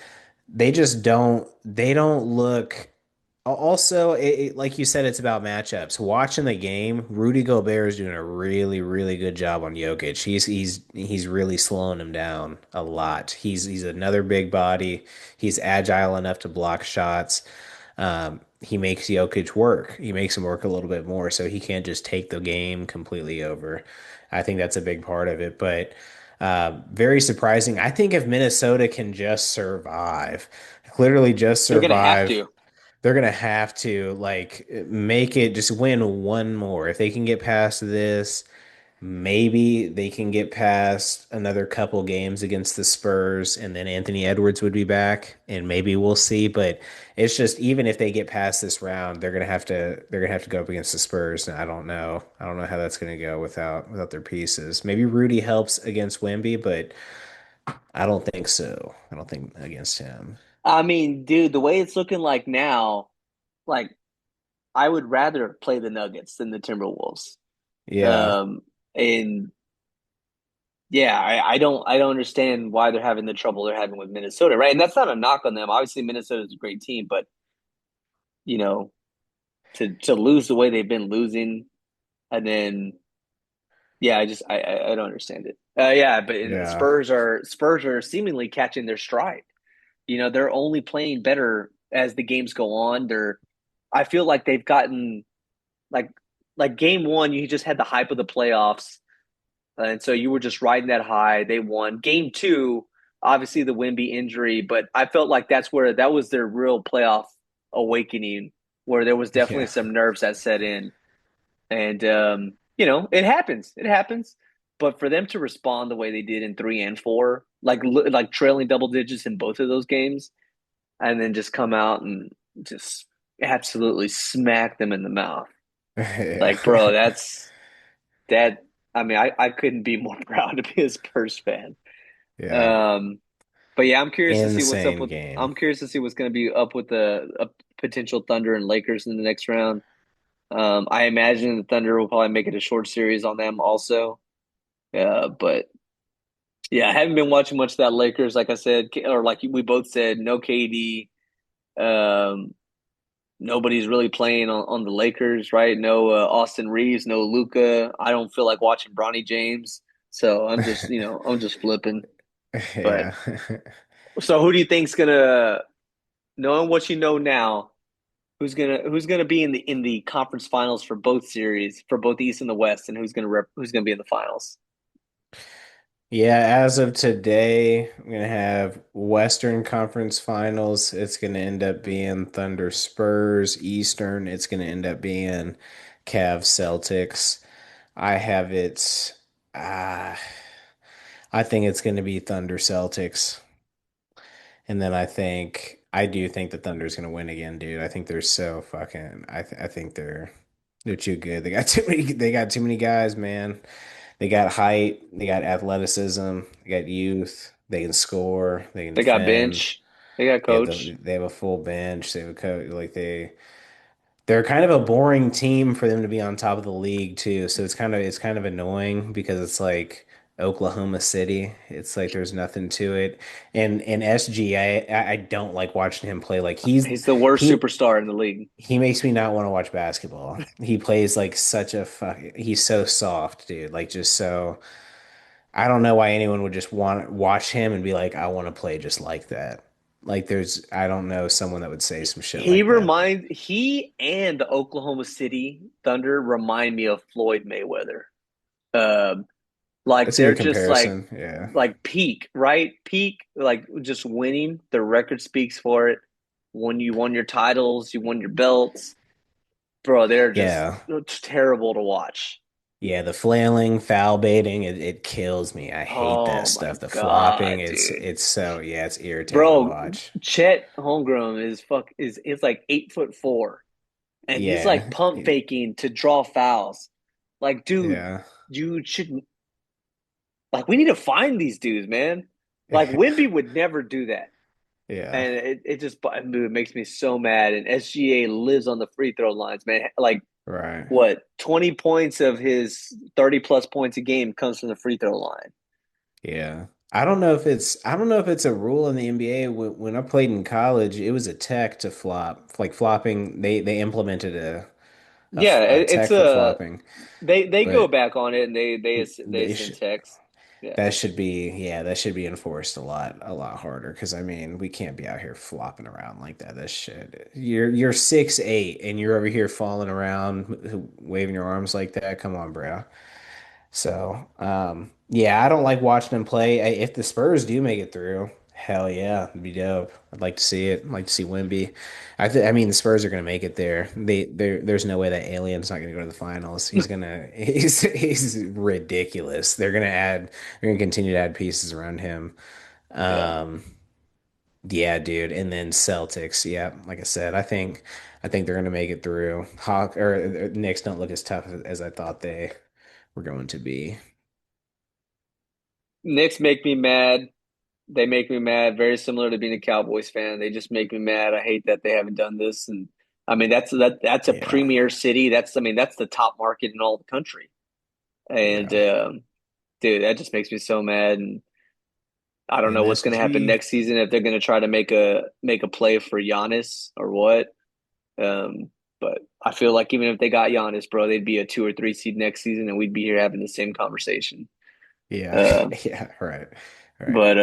they don't look. Also, like you said, it's about matchups. Watching the game, Rudy Gobert is doing a really, really good job on Jokic. He's really slowing him down a lot. He's another big body. He's agile enough to block shots. He makes Jokic work. He makes him work a little bit more, so he can't just take the game completely over. I think that's a big part of it, but very surprising. I think if Minnesota can just survive, literally just They're gonna have survive, to. they're gonna have to like make it just win one more. If they can get past this, maybe they can get past another couple games against the Spurs, and then Anthony Edwards would be back, and maybe we'll see. But it's just even if they get past this round, they're gonna have to go up against the Spurs. And I don't know. I don't know how that's gonna go without their pieces. Maybe Rudy helps against Wemby, but I don't think so. I don't think against him. I mean, dude, the way it's looking like now, like I would rather play the Nuggets than the Timberwolves. Yeah. Um, and yeah, I don't understand why they're having the trouble they're having with Minnesota, right? And that's not a knock on them. Obviously, Minnesota's a great team, but you know, to lose the way they've been losing, and then yeah, I don't understand it. Yeah, but Yeah. Spurs are seemingly catching their stride. They're only playing better as the games go on. I feel like they've gotten like like game one, you just had the hype of the playoffs. And so you were just riding that high. They won. Game two, obviously the Wemby injury, but I felt like that was their real playoff awakening, where there was definitely Yeah. some nerves that set in. And it happens. It happens. But for them to respond the way they did in three and four, like trailing double digits in both of those games, and then just come out and just absolutely smack them in the mouth. Yeah. Like, bro, that. I mean, I couldn't be more proud to be a Spurs fan. Yeah. Um, but yeah, I'm curious to see what's up Insane with. game. I'm curious to see what's going to be up with the potential Thunder and Lakers in the next round. I imagine the Thunder will probably make it a short series on them also. But yeah, I haven't been watching much of that Lakers. Like I said, or like we both said, no KD. Um, Nobody's really playing on the Lakers, right? No Austin Reeves, no Luca. I don't feel like watching Bronny James, so I'm just flipping. But Yeah. so who do you think's gonna, knowing what you know now, who's gonna be in the conference finals for both series, for both the East and the West, and who's gonna be in the finals? Yeah, as of today, I'm gonna have Western Conference Finals. It's gonna end up being Thunder Spurs. Eastern, it's gonna end up being Cavs Celtics. I have it. Uh, I think it's gonna be Thunder Celtics. And then I do think the Thunder's gonna win again, dude. I think they're so fucking. I think they're too good. They got too many guys, man. They got height. They got athleticism. They got youth. They can score. They can They got defend. bench. They got coach. They have a full bench. They have a coach. They're kind of a boring team for them to be on top of the league too. So it's kind of annoying because it's like Oklahoma City. It's like there's nothing to it. And SGA, I don't like watching him play. Like He's the worst he superstar in the league. he makes me not want to watch basketball. He plays like such a fuck. He's so soft, dude. Like just so. I don't know why anyone would just want to watch him and be like, I want to play just like that. Like I don't know someone that would say some shit like that. He and the Oklahoma City Thunder remind me of Floyd Mayweather. Um, like That's a they're good just comparison. Yeah. like peak, right? Peak, like just winning. The record speaks for it. When you won your titles, you won your belts, bro. They're just Yeah. terrible to watch. Yeah, the flailing, foul baiting, it kills me. I hate that Oh my stuff. The flopping, god, dude, it's so yeah, it's irritating to bro. watch. Chet Holmgren is like 8'4", and he's like Yeah. pump faking to draw fouls. Like, dude, Yeah. you shouldn't. Like, we need to find these dudes, man. Like, Wimby would never do that, Yeah. and it just dude, it makes me so mad. And SGA lives on the free throw lines, man. Like, Right. what 20 points of his 30 plus points a game comes from the free throw line. Yeah. I don't know if it's a rule in the NBA. When I played in college, it was a tech to flop. Like flopping, they implemented Yeah, a it's tech for a flopping. they go But back on it and they they send should text. Yeah, that should be yeah, that should be enforced a lot harder because I mean, we can't be out here flopping around like that. That shit. You're 6'8" and you're over here falling around waving your arms like that. Come on, bro. So, yeah, I don't like watching them play. If the Spurs do make it through, hell yeah, it'd be dope. I'd like to see it. I'd like to see Wemby. I mean, the Spurs are gonna make it there. There's no way that Alien's not gonna go to the finals. He's ridiculous. They're gonna continue to add pieces around him. yeah. Um, yeah, dude. And then Celtics. Yeah, like I said, I think they're gonna make it through. Hawk or Knicks don't look as tough as I thought they were going to be. Knicks make me mad. They make me mad. Very similar to being a Cowboys fan. They just make me mad. I hate that they haven't done this. And I mean, that's a Yeah. premier city. That's the top market in all the country. And Yeah. dude, that just makes me so mad. And I don't know what's going to happen MSG. next season if they're going to try to make a play for Giannis or what. Um, but I feel like even if they got Giannis, bro, they'd be a 2 or 3 seed next season, and we'd be here having the same conversation. Yeah. Uh, Yeah. Right. Right. but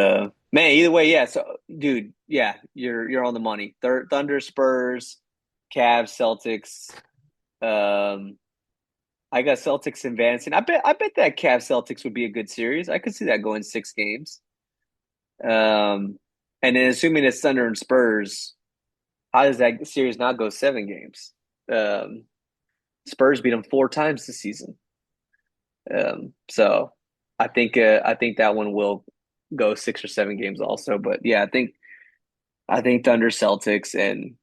man, either way, yeah. So, dude, yeah, you're on the money. Thunder, Spurs, Cavs, Celtics. Um, I got Celtics advancing. I bet that Cavs Celtics would be a good series. I could see that going 6 games. Um, and then assuming it's Thunder and Spurs, how does that series not go 7 games? Um, Spurs beat them 4 times this season. So I think that one will go 6 or 7 games also. But yeah, I think Thunder Celtics, and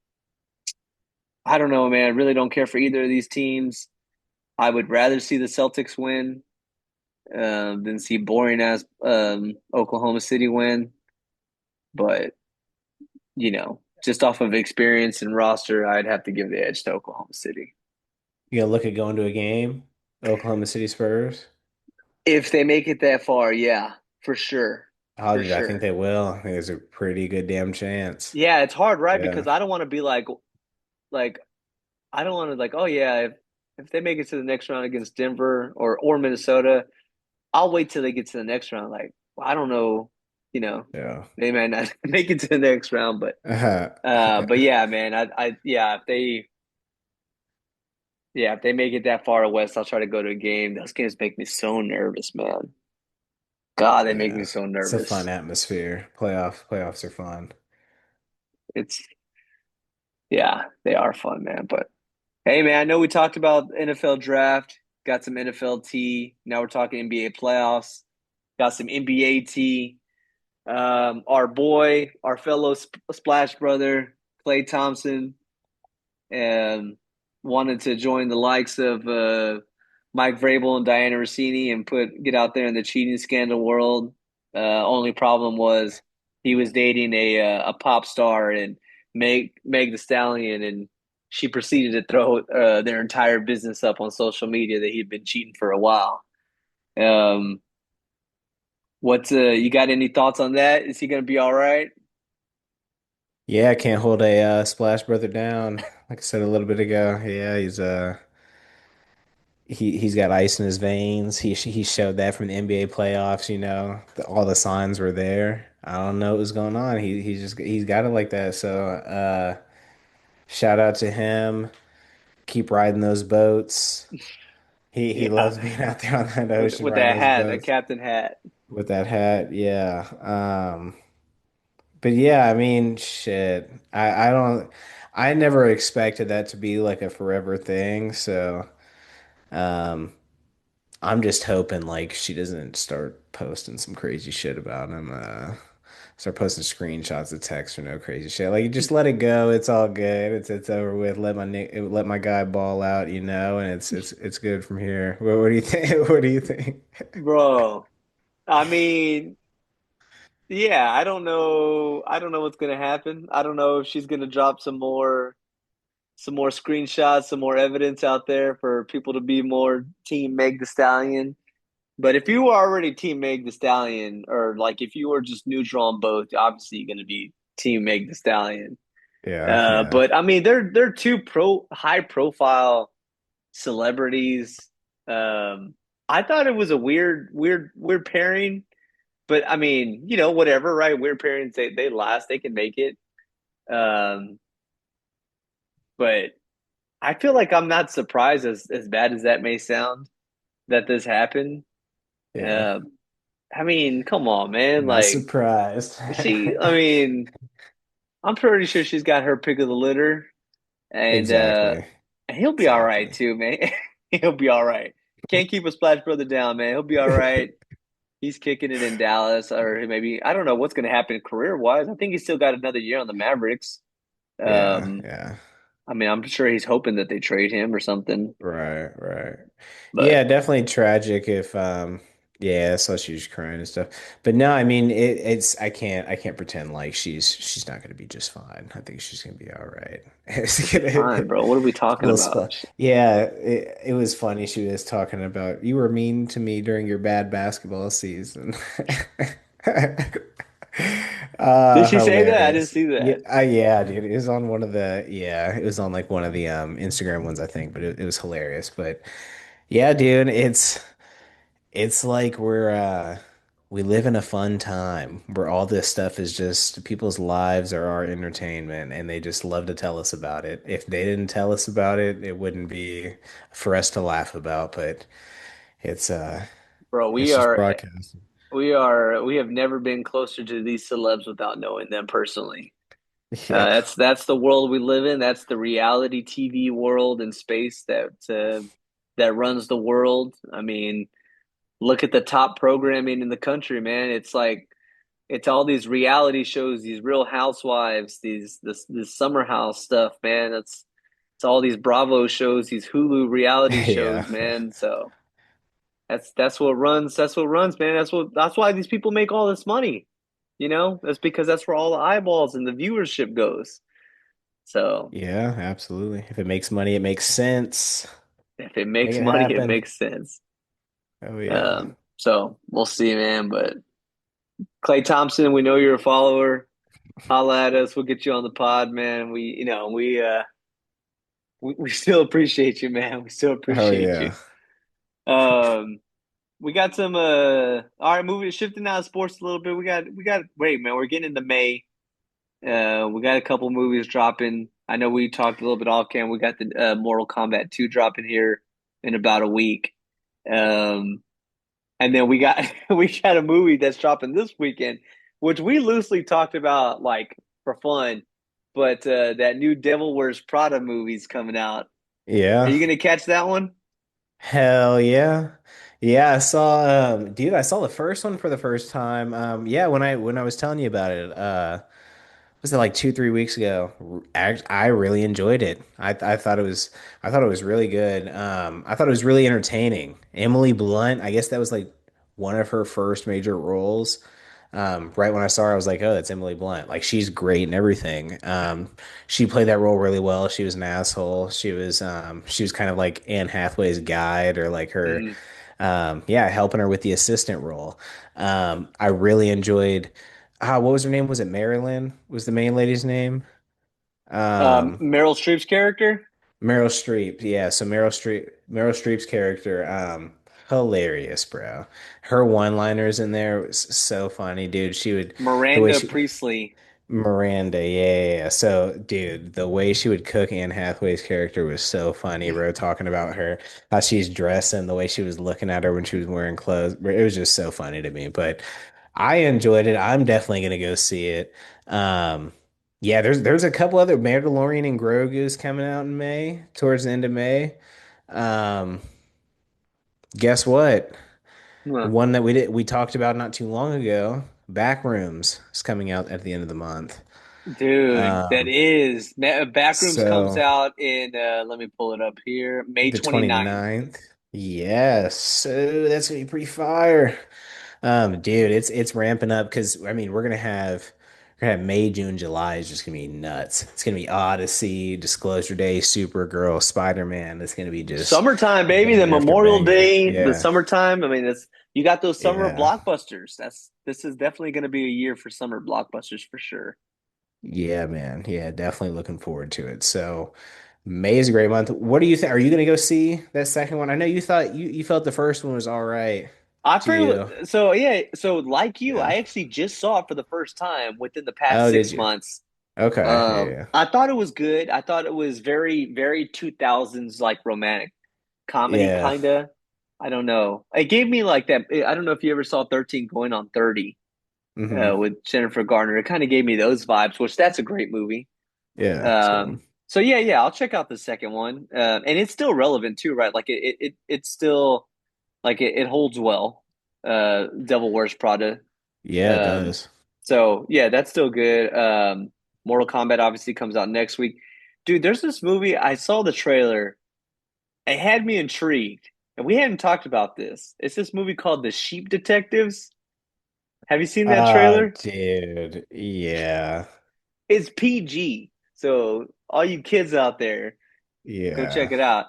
I don't know, man. I really don't care for either of these teams. I would rather see the Celtics win than see boring ass Oklahoma City win. But just off of experience and roster, I'd have to give the edge to Oklahoma City. You gonna look at going to a game? Oklahoma City Spurs? If they make it that far, yeah, for sure. Oh, For dude, I think sure. they will. I think there's a pretty good damn chance. Yeah, it's hard, right? Yeah. Because I don't want to be like I don't want to oh yeah, if they make it to the next round against Denver or Minnesota, I'll wait till they get to the next round. Like, well, I don't know, you know, Yeah. they might not make it to the next round, but Yeah. yeah, man, yeah, if they make it that far west, I'll try to go to a game. Those games make me so nervous, man. God, they make me Yeah. so It's a fun nervous. atmosphere. Playoffs are fun. It's Yeah, they are fun, man. But hey, man, I know we talked about NFL draft, got some NFL tea. Now we're talking NBA playoffs, got some NBA tea. Our boy, our fellow Splash brother, Klay Thompson, and wanted to join the likes of Mike Vrabel and Diana Rossini and put get out there in the cheating scandal world. Only problem was he was dating a pop star and Meg the Stallion, and she proceeded to throw their entire business up on social media that he'd been cheating for a while. Um, what's you got any thoughts on that? Is he gonna be all right? Yeah, I can't hold a Splash Brother down. Like I said a little bit ago. Yeah, he's got ice in his veins. He showed that from the NBA playoffs, all the signs were there. I don't know what was going on. He's got it like that. So shout out to him. Keep riding those boats. He Yeah, loves being out there on that with ocean riding that those hat, that boats captain hat, with that hat. Yeah. But yeah, I mean, shit. I don't I never expected that to be like a forever thing. So um I'm just hoping like she doesn't start posting some crazy shit about him. Start posting screenshots of text or no crazy shit. Like just let it go. It's all good. It's over with. Let my guy ball out, and it's good from here. What do you think? What do you think? bro. I mean, yeah, I don't know. I don't know what's gonna happen. I don't know if she's gonna drop some more screenshots, some more evidence out there for people to be more Team Meg the Stallion. But if you were already Team Meg the Stallion, or like if you were just neutral on both, obviously you're gonna be Team Meg the Stallion. Yeah, yeah, But I mean, they're two high profile celebrities. Um, I thought it was a weird pairing. But I mean, whatever, right? Weird pairings, they last, they can make it. Um, but I feel like I'm not surprised, as bad as that may sound, that this happened. yeah. Um, I mean, come on, man. Not Like surprised. I mean, I'm pretty sure she's got her pick of the litter, and Exactly. he'll be all right Exactly. too, man. He'll be all right. Can't keep a Splash Brother down, man. He'll be all right. He's kicking it in Dallas, or maybe I don't know what's going to happen career wise. I think he's still got another year on the Mavericks. Yeah, Um, yeah. I mean, I'm sure he's hoping that they trade him or something. Right, right. But Yeah, definitely tragic if yeah, I saw she was crying and stuff. But no, I mean I can't pretend like she's not gonna be just fine. I think she's gonna be all right. It's just fine, gonna bro. What are we talking little about? spot. Yeah, it was funny. She was talking about you were mean to me during your bad basketball season. Did she say that? I didn't Hilarious. see Yeah, that, yeah, dude. It was on one of the yeah, it was on like one of the Instagram ones, I think, but it was hilarious. But yeah, dude, it's like we live in a fun time where all this stuff is just people's lives are our entertainment and they just love to tell us about it. If they didn't tell us about it, it wouldn't be for us to laugh about, but it's bro. it's just broadcast. We have never been closer to these celebs without knowing them personally. Yeah. That's the world we live in. That's the reality TV world and space that runs the world. I mean, look at the top programming in the country, man. It's like it's all these reality shows, these Real Housewives, this Summer House stuff, man. It's all these Bravo shows, these Hulu reality Yeah. shows, man. So that's what runs, man. That's why these people make all this money. That's because that's where all the eyeballs and the viewership goes. So Yeah, absolutely. If it makes money, it makes sense. if it Make makes it money, it happen. makes sense. Oh yeah. So we'll see, man. But Clay Thompson, we know you're a follower. Holla at us. We'll get you on the pod, man. We still appreciate you, man. We still Oh appreciate you. yeah. Um, we got some all right, moving shifting out of sports a little bit. We got wait, man, we're getting into May. We got a couple movies dropping. I know we talked a little bit off cam. We got the Mortal Kombat 2 dropping here in about a week. Um, and then we got we got a movie that's dropping this weekend, which we loosely talked about like for fun. But that new Devil Wears Prada movie's coming out. Are Yeah. you gonna catch that one? Hell yeah. Yeah, I saw dude, I saw the first one for the first time. Yeah, when I was telling you about it, was it like 2, 3 weeks ago? I really enjoyed it. I thought it was really good. I thought it was really entertaining. Emily Blunt, I guess that was like one of her first major roles. Right when I saw her, I was like, oh, that's Emily Blunt. Like she's great and everything. She played that role really well. She was an asshole. She was kind of like Anne Hathaway's guide or like her Mhm. yeah, helping her with the assistant role. I really enjoyed what was her name? Was it Marilyn? Was the main lady's name? Um, Meryl Streep's character, Meryl Streep. Yeah, so Meryl Streep's character, hilarious, bro. Her one-liners in there was so funny, dude. The way Miranda she Priestley. Miranda, yeah. So, dude, the way she would cook Anne Hathaway's character was so funny, bro. Talking about her, how she's dressed and the way she was looking at her when she was wearing clothes. Bro, it was just so funny to me. But I enjoyed it. I'm definitely gonna go see it. Um, yeah, there's a couple other Mandalorian and Grogu's coming out in May, towards the end of May. Um, guess what? Huh. One that we talked about not too long ago, Backrooms, is coming out at the end of the month. Dude, that Um, is Backrooms comes so out in let me pull it up here, May the 29th. 29th. Yes. So that's gonna be pretty fire. Dude, it's ramping up because I mean we're gonna have May, June, July is just gonna be nuts. It's gonna be Odyssey, Disclosure Day, Supergirl, Spider-Man. It's gonna be just Summertime, baby, the banger after Memorial banger. Day, the Yeah. summertime. I mean, that's you got those summer Yeah. blockbusters. This is definitely going to be a year for summer blockbusters for sure. Yeah, man. Yeah, definitely looking forward to it. So May is a great month. What do you think? Are you gonna go see that second one? I know you thought you felt the first one was all right I to pretty you. so yeah, so like you, Yeah. I actually just saw it for the first time within the past Oh, did six you? months. Okay. Yeah. I thought it was good. I thought it was very 2000s like romantic comedy Yeah. kind of. I don't know. It gave me like that. I don't know if you ever saw 13 Going on 30 Hmm. with Jennifer Garner. It kind of gave me those vibes, which that's a great movie. Yeah. It's a good Um, one. so yeah, I'll check out the second one. And it's still relevant too, right? Like it's still like it holds well. Devil Wears Prada. Yeah, it Um, does. so yeah, that's still good. Mortal Kombat obviously comes out next week. Dude, there's this movie. I saw the trailer. It had me intrigued, and we hadn't talked about this. It's this movie called The Sheep Detectives. Have you seen that Oh, trailer? dude. Yeah. It's PG. So all you kids out there, go check Yeah. it out.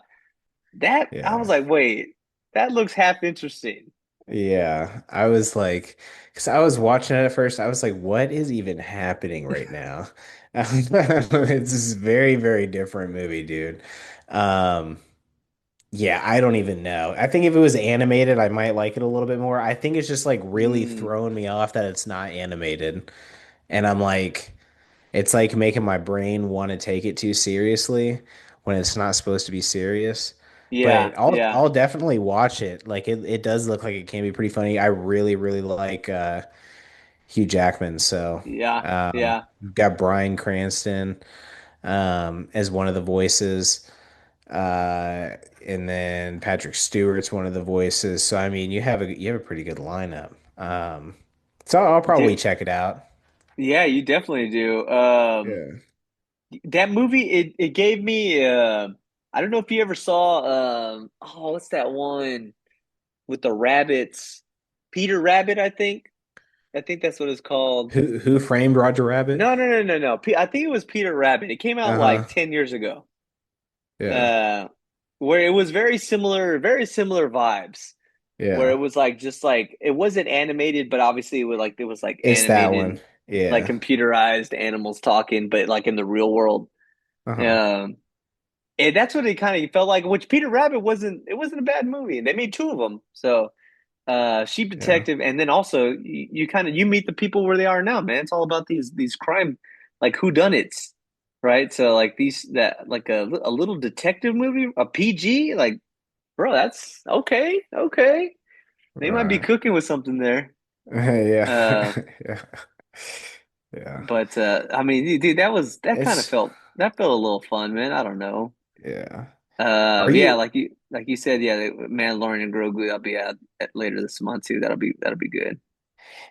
That I was Yeah. like, wait, that looks half interesting. Yeah. I was like, because I was watching it at first, I was like, what is even happening right now? It's this very, very different movie, dude. Um, yeah, I don't even know. I think if it was animated, I might like it a little bit more. I think it's just like really Mm, throwing me off that it's not animated. And I'm like, it's like making my brain want to take it too seriously when it's not supposed to be serious. yeah, But I'll yeah, I'll definitely watch it. Like it does look like it can be pretty funny. I really, really like Hugh Jackman. So yeah, yeah. we've got Bryan Cranston as one of the voices. And then Patrick Stewart's one of the voices. So I mean you have a pretty good lineup. So I'll probably Dude, check it out. yeah, you definitely do. Yeah. That movie, it gave me. I don't know if you ever saw. Oh, what's that one with the rabbits? Peter Rabbit, I think. I think that's what it's called. Who framed Roger Rabbit? No. I think it was Peter Rabbit. It came out like Uh-huh. 10 years ago. Yeah. Uh, where it was very similar vibes. Where it Yeah. was like just like it wasn't animated, but obviously it was like It's that one. animated, like Yeah. computerized animals talking, but like in the real world. Uh-huh. Um, and that's what it kind of felt like. Which Peter Rabbit wasn't. It wasn't a bad movie. They made two of them. So Sheep Yeah. Detective, and then also you kind of you meet the people where they are now, man. It's all about these crime, like whodunits, right? So like these that like a little detective movie, a PG, like bro, that's okay, okay. They might be Right. cooking with something there. Yeah. Uh, Yeah. Yeah. but I mean, dude, that kind of It's felt that felt a little fun, man. I don't know. yeah. Are Yeah, you? like you said, yeah, Mandalorian and Grogu. I'll be at later this month too. That'll be good.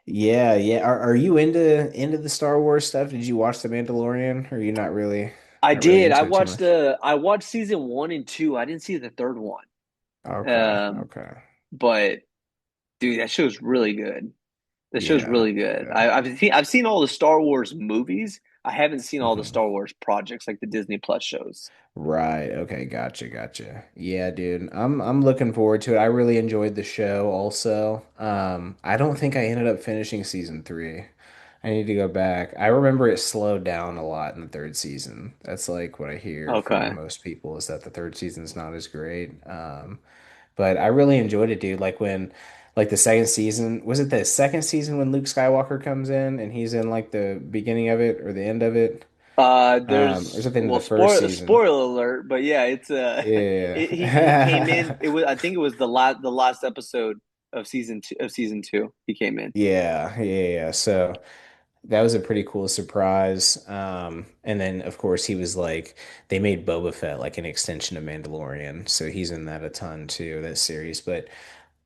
Yeah, yeah. Are you into the Star Wars stuff? Did you watch The Mandalorian? Or are you I not really did. into it too much? I watched season one and two. I didn't see the third one. Okay, Um, okay. but dude, that show's really good. The show's Yeah, really good. yeah. I've seen all the Star Wars movies. I haven't seen all the Mhm. Star Wars projects like the Disney Plus shows. Right. Okay. Gotcha. Gotcha. Yeah, dude. I'm looking forward to it. I really enjoyed the show also. I don't think I ended up finishing season three. I need to go back. I remember it slowed down a lot in the third season. That's like what I hear from Okay. most people is that the third season's not as great. But I really enjoyed it, dude. Like the second season, was it the second season when Luke Skywalker comes in and he's in like the beginning of it or the end of it? Or is There's it the end of well, the first season? spoiler alert, but yeah, it's he came in. Yeah. It was I think it was the last episode of season two. He came in. Yeah, yeah, yeah. So that was a pretty cool surprise. And then of course he was like they made Boba Fett like an extension of Mandalorian, so he's in that a ton too, that series. But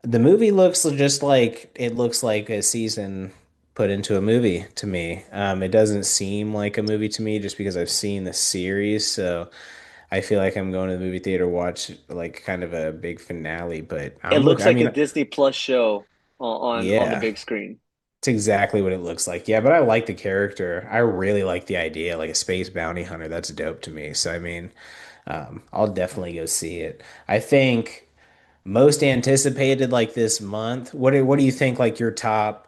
the movie looks just like it looks like a season put into a movie to me. It doesn't seem like a movie to me just because I've seen the series, so I feel like I'm going to the movie theater to watch like kind of a big finale. But It looks I like a mean, Disney Plus show on the yeah. big screen. It's exactly what it looks like. Yeah, but I like the character. I really like the idea, like a space bounty hunter. That's dope to me. So I mean, I'll definitely go see it. I think most anticipated like this month. What do you think like your top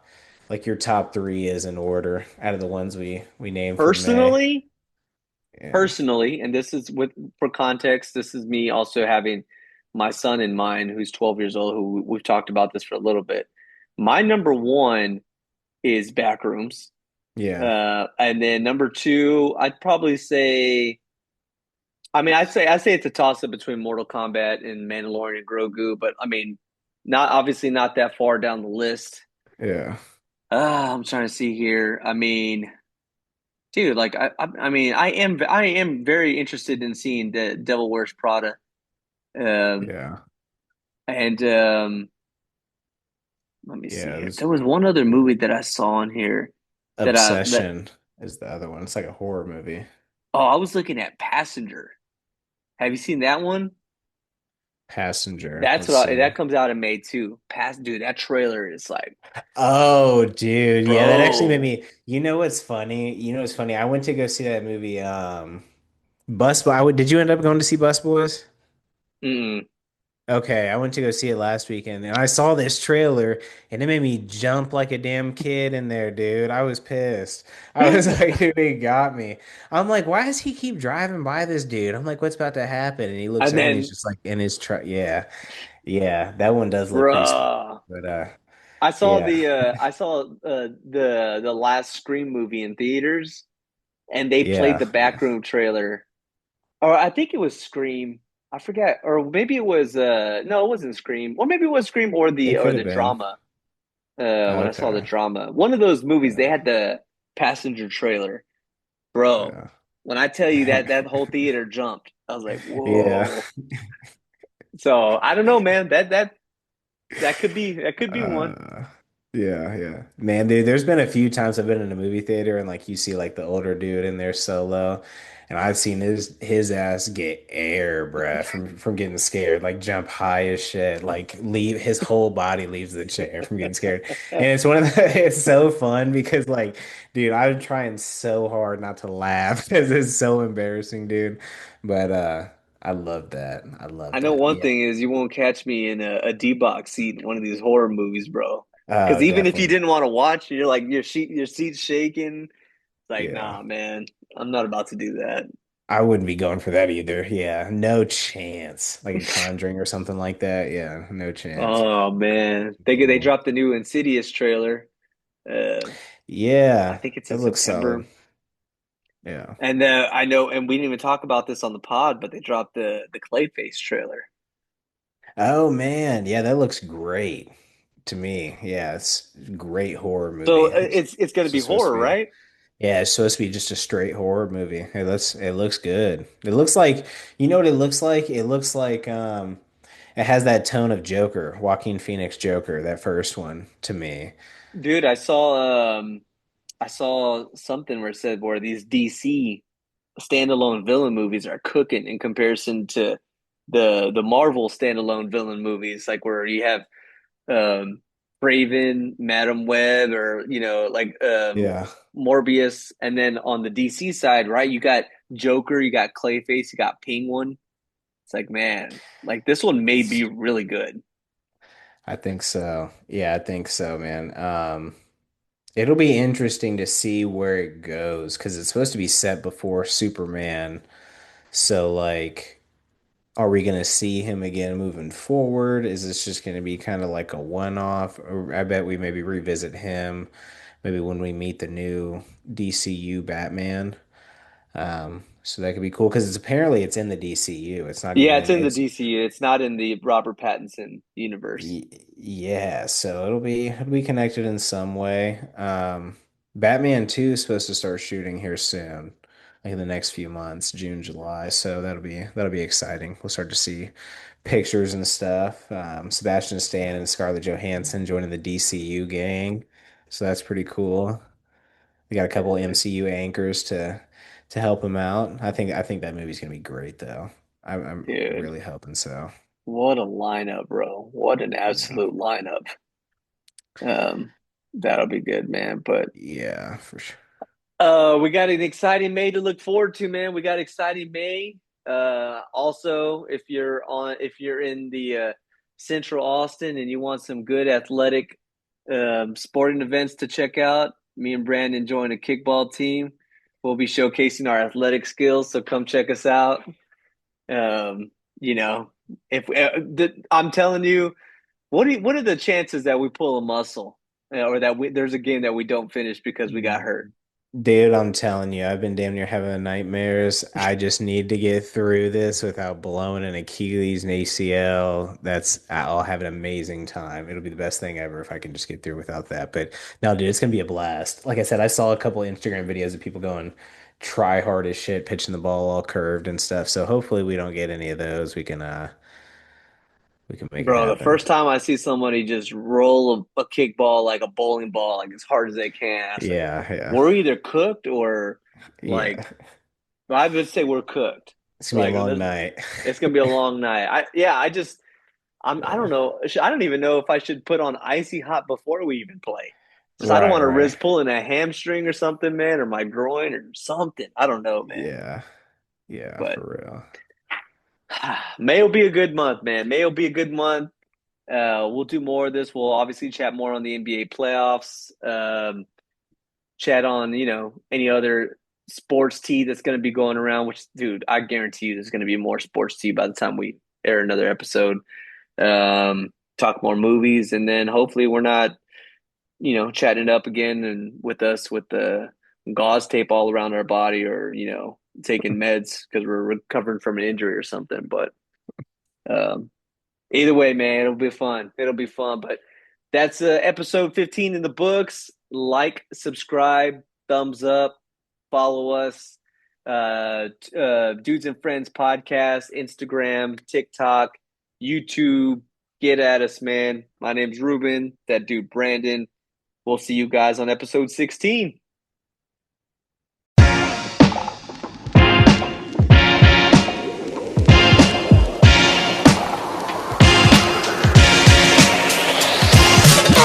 three is in order out of the ones we named for May? Personally, Yeah. personally, and this is with for context, this is me also having my son in mind who's 12 years old, who we've talked about this for a little bit. My number one is Backrooms. Yeah. And then number two, I'd probably say, I mean, I say it's a toss up between Mortal Kombat and Mandalorian and Grogu, but I mean, not obviously not that far down the list. Yeah. I'm trying to see here. I mean, dude, like I mean, I am very interested in seeing the Devil Wears Prada. Um, Yeah. and let me see Yeah. here. There's There was one other movie that I saw on here that Obsession is the other one. It's like a horror movie. oh, I was looking at Passenger. Have you seen that one? Passenger. That's Let's what see. that comes out in May too. Dude, that trailer is like, Oh, dude. Yeah, that actually made bro. me. You know what's funny? You know what's funny? I went to go see that movie, Bus Boy. Did you end up going to see Bus Boys? Mm. Okay, I went to go see it last weekend and I saw this trailer and it made me jump like a damn kid in there, dude. I was pissed. I was like, dude, he got me. I'm like, why does he keep driving by this dude? I'm like, what's about to happen? And he looks And around, he's then, just like in his truck. Yeah. Yeah, that one does look pretty spooky. bruh, But yeah. I saw the last Scream movie in theaters, and they played Yeah. the Yeah. backroom trailer, or I think it was Scream. I forget, or maybe it was no, it wasn't Scream, or maybe it was Scream It or could the have been. drama. When I saw the Okay. drama, one of those movies, they Yeah. had the Passenger trailer, bro. Yeah. When I tell you that whole theater jumped, I was like, Yeah. whoa. So I don't know, man. That could be one. Uh, yeah, yeah. Man, dude, there's been a few times I've been in a movie theater and like you see like the older dude in there solo, and I've seen his ass get air, bruh, from getting scared, like jump high as shit, like leave his whole body leaves the chair from getting scared. And it's one of the it's so fun because like, dude, I'm trying so hard not to laugh because it's so embarrassing, dude. But I love that. I I love know that. one Yeah. thing is you won't catch me in a D box seat in one of these horror movies, bro. Because Oh, even if you definitely. didn't want to watch, you're like your seat's shaking. It's like, Yeah. nah, man, I'm not about to do that. I wouldn't be going for that either. Yeah, no chance. Like a Conjuring or something like that. Yeah, no chance. Oh man, they Cool. dropped the new Insidious trailer. Uh, I Yeah, think it's it in looks solid. September. Yeah. And I know, and we didn't even talk about this on the pod, but they dropped the Clayface trailer. Oh man, yeah, that looks great to me. Yeah, it's a great horror So movie. It's it's going to be just supposed to horror, be. right? Yeah, it's supposed to be just a straight horror movie. It looks good. It looks like you know what it looks like? It looks like it has that tone of Joker, Joaquin Phoenix Joker, that first one to me. Dude, I saw something where it said where these DC standalone villain movies are cooking in comparison to the Marvel standalone villain movies, like where you have um Raven, Madam Web, or like Yeah. Morbius, and then on the DC side, right, you got Joker, you got Clayface, you got Penguin. It's like, man, like this one may be really good. I think so. Yeah, I think so, man. It'll be interesting to see where it goes because it's supposed to be set before Superman. So, like, are we gonna see him again moving forward? Is this just gonna be kind of like a one-off? Or I bet we maybe revisit him maybe when we meet the new DCU Batman. So that could be cool because it's in the DCU. It's not Yeah, even it's in in the it's DC. It's not in the Robert Pattinson universe. Y- Yeah, so it'll be connected in some way. Batman 2 is supposed to start shooting here soon, like in the next few months, June, July. So that'll be exciting. We'll start to see pictures and stuff. Sebastian Stan and Scarlett Johansson joining the DCU gang. So that's pretty cool. We got a couple MCU anchors to help him out. I think that movie's gonna be great though. I'm Dude, really hoping so. what a lineup, bro. What an Yeah. absolute lineup. Um, that'll be good, man. But Yeah, for sure. we got an exciting May to look forward to, man. We got exciting May. Also, if you're in the Central Austin and you want some good athletic sporting events to check out, me and Brandon join a kickball team. We'll be showcasing our athletic skills, so come check us out. Um, you know, if I'm telling you, what are the chances that we pull a muscle, or that there's a game that we don't finish because we got hurt? Dude, I'm telling you, I've been damn near having nightmares. I just need to get through this without blowing an Achilles and ACL. I'll have an amazing time. It'll be the best thing ever if I can just get through without that. But no, dude, it's gonna be a blast. Like I said, I saw a couple Instagram videos of people going try hard as shit, pitching the ball all curved and stuff. So hopefully we don't get any of those. We can make it Bro, the happen. first time I see somebody just roll a kickball like a bowling ball, like as hard as they can, I was like, Yeah, yeah, we're either cooked or yeah. like, I would say we're cooked. It's gonna be a Like, long night. it's gonna be a long night. I don't Yeah. know. I don't even know if I should put on icy hot before we even play. Just I don't Right, want to right. risk pulling a hamstring or something, man, or my groin or something. I don't know, man. Yeah. Yeah, But for real. May will be a good month, man. May will be a good month. We'll do more of this. We'll obviously chat more on the NBA playoffs. Chat on any other sports tea that's going to be going around. Which, dude, I guarantee you, there's going to be more sports tea by the time we air another episode. Talk more movies, and then hopefully we're not chatting it up again and with us with the gauze tape all around our body, or taking meds because we're recovering from an injury or something. But um, either way, man, it'll be fun. It'll be fun. But that's episode 15 in the books. Like, subscribe, thumbs up, follow us. Dudes and Friends podcast, Instagram, TikTok, YouTube. Get at us, man. My name's Ruben. That dude, Brandon. We'll see you guys on episode 16.